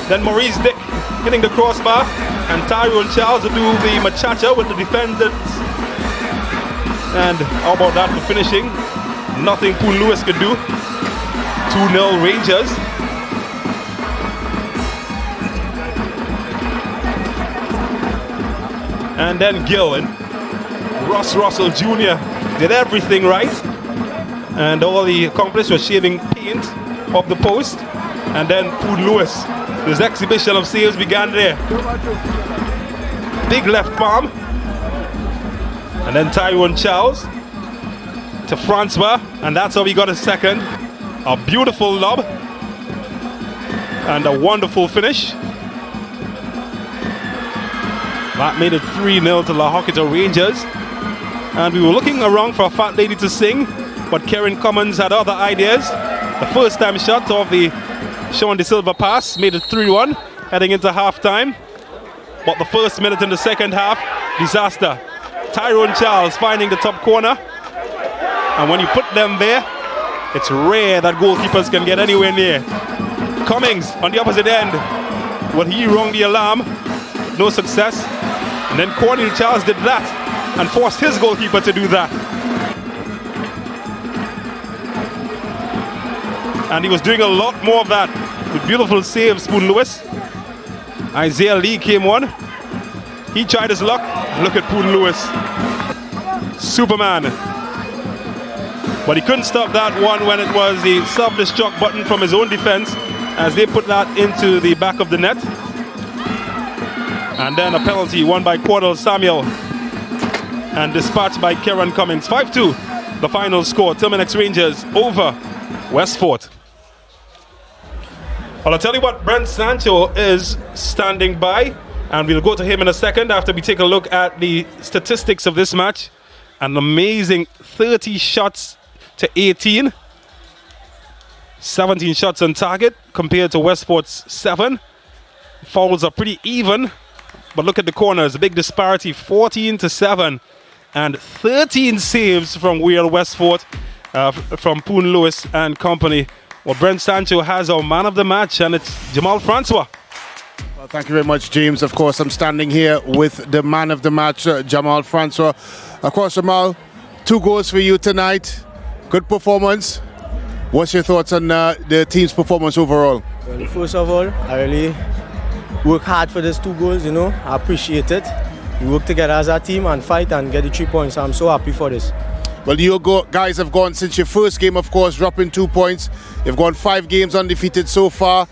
Then Maurice Dick hitting the crossbar, and Tyrone Charles to do the machacha with the defenders. And how about that for finishing? Nothing Poon Lewis could do. 2-0 Rangers. And then Gill and Russ Russell Jr. did everything right, and all he accomplished was shaving paint off the post. And then Poon Lewis, his exhibition of saves began there. Big left palm. And then Tyrone Charles to Francois, and that's how he got his second. A beautiful lob and a wonderful finish. That made it 3-0 to La Horquetta Rangers. And we were looking around for a fat lady to sing, but Karen Cummins had other ideas. The first time shot of the Sean De Silva pass made it 3-1 heading into halftime. But the first minute in the second half, disaster. Tyrone Charles finding the top corner. And when you put them there, It's rare that goalkeepers can get anywhere near. Cummings on the opposite end. Well, he rung the alarm. No success. And then Tyrone Charles did that and forced his goalkeeper to do that. And he was doing a lot more of that with beautiful saves, Spoon Lewis. Isaiah Lee came on. He tried his luck. Look at Poon Lewis. Superman. But he couldn't stop that one when it was the self-destruct button from his own defense as they put that into the back of the net. And then a penalty won by Cordell Samuel and dispatched by Kieran Cummings. 5-2, the final score. Terminix Rangers over Westfort. Well, I'll tell you what, Brent Sancho is standing by, and we'll go to him in a second after we take a look at the statistics of this match. An amazing 30 shots to 18. 17 shots on target compared to Westfort's 7. Fouls are pretty even, but look at the corners, a big disparity, 14-7, and 13 saves from Wheel Westfort, from Poon Lewis and company. Well, Brent Sancho has our man of the match, and it's Jamal Francois. Well, thank you very much, James. Of course, I'm standing here with the man of the match, Jamal Francois. Of course, Jamal, 2 goals for you tonight. Good performance. What's your thoughts on the team's performance overall? Well, first of all, I really work hard for these 2 goals, you know. I appreciate it. We work together as a team and fight and get the 3 points. I'm so happy for this. Well, you guys have gone since your first game, of course, dropping 2 points. You've gone 5 games undefeated so far.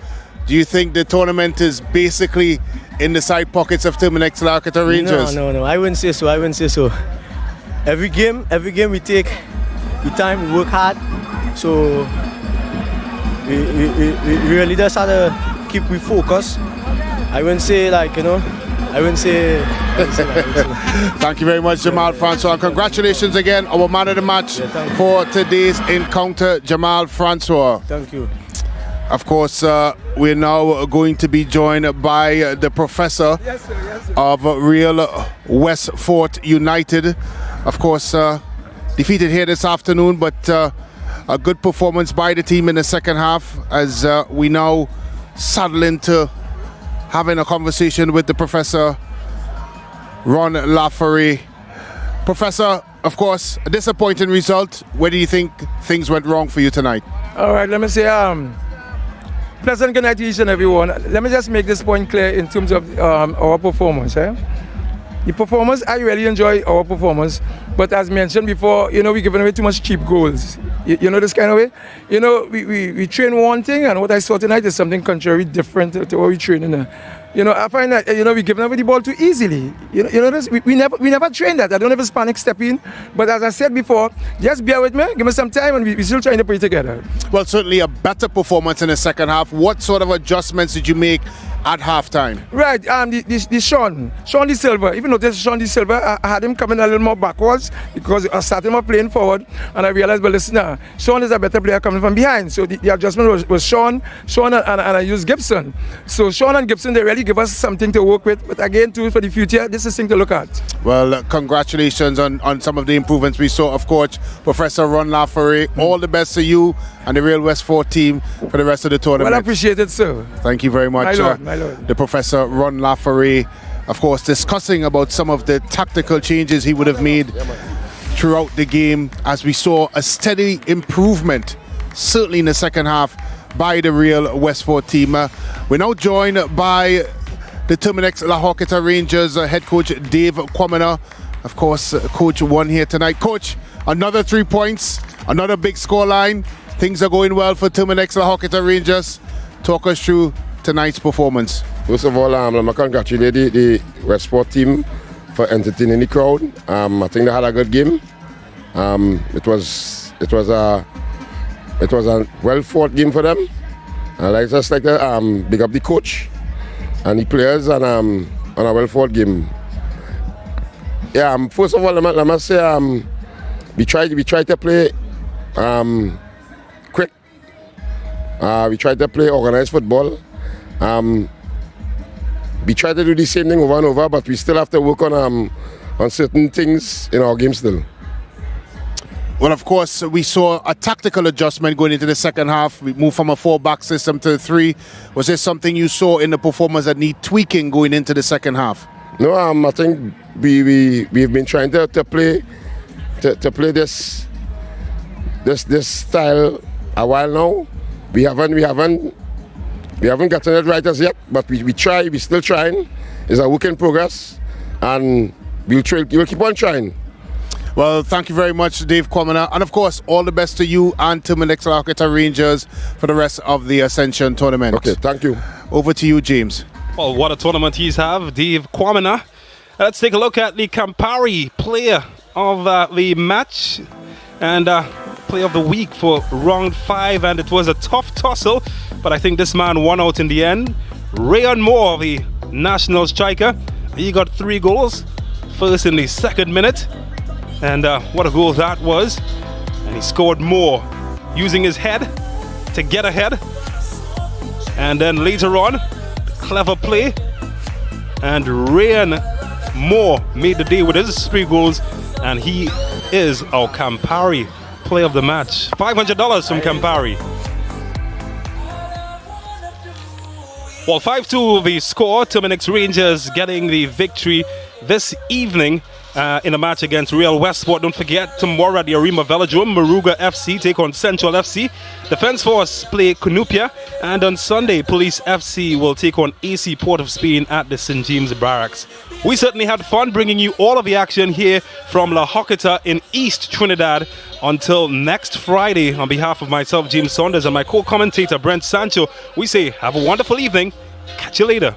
Do you think the tournament is basically in the side pockets of Terminix La Horquetta Rangers? No. I wouldn't say so. Every game we take the time, we work hard. So we really just have to keep focused. I wouldn't say like, you know, Thank you very much, Jamal Francois. And congratulations again, our man of the match for today's encounter, Jamal Francois. Thank you. Of course, we're now going to be joined by the professor of Real Westfort United. Of course, defeated here this afternoon, but a good performance by the team in the second half as we now saddle into having a conversation with the Professor Ron Lafferty. Professor, of course, a disappointing result. Where do you think things went wrong for you tonight? All right, let me say, pleasant good night to each and everyone. Let me just make this point clear in terms of our performance. The performance, I really enjoy our performance, but as mentioned before, you know, we're giving away too much cheap goals. You know this kind of way? You know, we train one thing, and what I saw tonight is something contrary, different to what we train in. You know, I find that, you know, we're giving away the ball too easily. You know this? We never train that. I don't have a panic step in, but as I said before, just bear with me, give me some time, and we're still trying to play together. Well, certainly a better performance in the second half. What sort of adjustments did you make at halftime? Right, the Sean De Silva. Even though this Sean De Silva, I had him coming a little more backwards because I started him playing forward, and I realized, well, listen, Sean is a better player coming from behind. So the adjustment was Sean and I used Gibson. So Sean and Gibson, they really give us something to work with. But again, too, for the future, this is thing to look at. Well, congratulations on some of the improvements we saw, of course, Professor Ron Lafferty. All the best to you and the Real Westfort team for the rest of the tournament. Well, I appreciate it, sir. Thank you very much. My Lord. The Professor Ron Lafferty, of course, discussing about some of the tactical changes he would have made throughout the game as we saw a steady improvement, certainly in the second half, by the Real Westfort team. We're now joined by the Terminix La Horquetta Rangers head coach Dave Quamina. Of course, Coach won here tonight. Coach, another 3 points, another big scoreline. Things are going well for Terminix La Horquetta Rangers. Talk us through tonight's performance. First of all, let me congratulate the Westfort team for entertaining the crowd. I think they had a good game. It was a well fought game for them. I just like to big up the coach and the players and a well fought game. Yeah, first of all, let me say we try to play quick. We try to play organized football. We try to do the same thing over and over, but we still have to work on certain things in our game still. Well, of course, we saw a tactical adjustment going into the second half. We moved from a 4-back system to a 3. Was there something you saw in the performance that need tweaking going into the second half? No, I think we've been trying to play this style a while now. We haven't gotten it right as yet, but we try. We're still trying. It's a work in progress, and we'll keep on trying. Well, thank you very much, Dave Kwamina. And of course, all the best to you and Terminix La Horquetta Rangers for the rest of the Ascension tournament. Okay, thank you. Over to you, James. Well, what a tournament he's have, Dave Kwamina. Let's take a look at the Campari player of the match and player of the week for round 5. And it was a tough tussle, but I think this man won out in the end. Rayon Moore, the national striker, he got 3 goals. First in the 2nd minute. And what a goal that was. And he scored more using his head to get ahead. And then later on, clever play. And Rayon Moore made the day with his 3 goals. And he is our Campari player of the match. $500 from Campari. Well, 5-2 the score. Terminix Rangers getting the victory this evening. In a match against Real Westfort. Don't forget, tomorrow at the Arima Velodrome, Maruga FC take on Central FC. Defence Force play Cunupia. And on Sunday, Police FC will take on AC Port of Spain at the St. James Barracks. We certainly had fun bringing you all of the action here from La Horquetta in East Trinidad. Until next Friday, on behalf of myself, James Saunders, and my co-commentator, Brent Sancho, we say have a wonderful evening. Catch you later.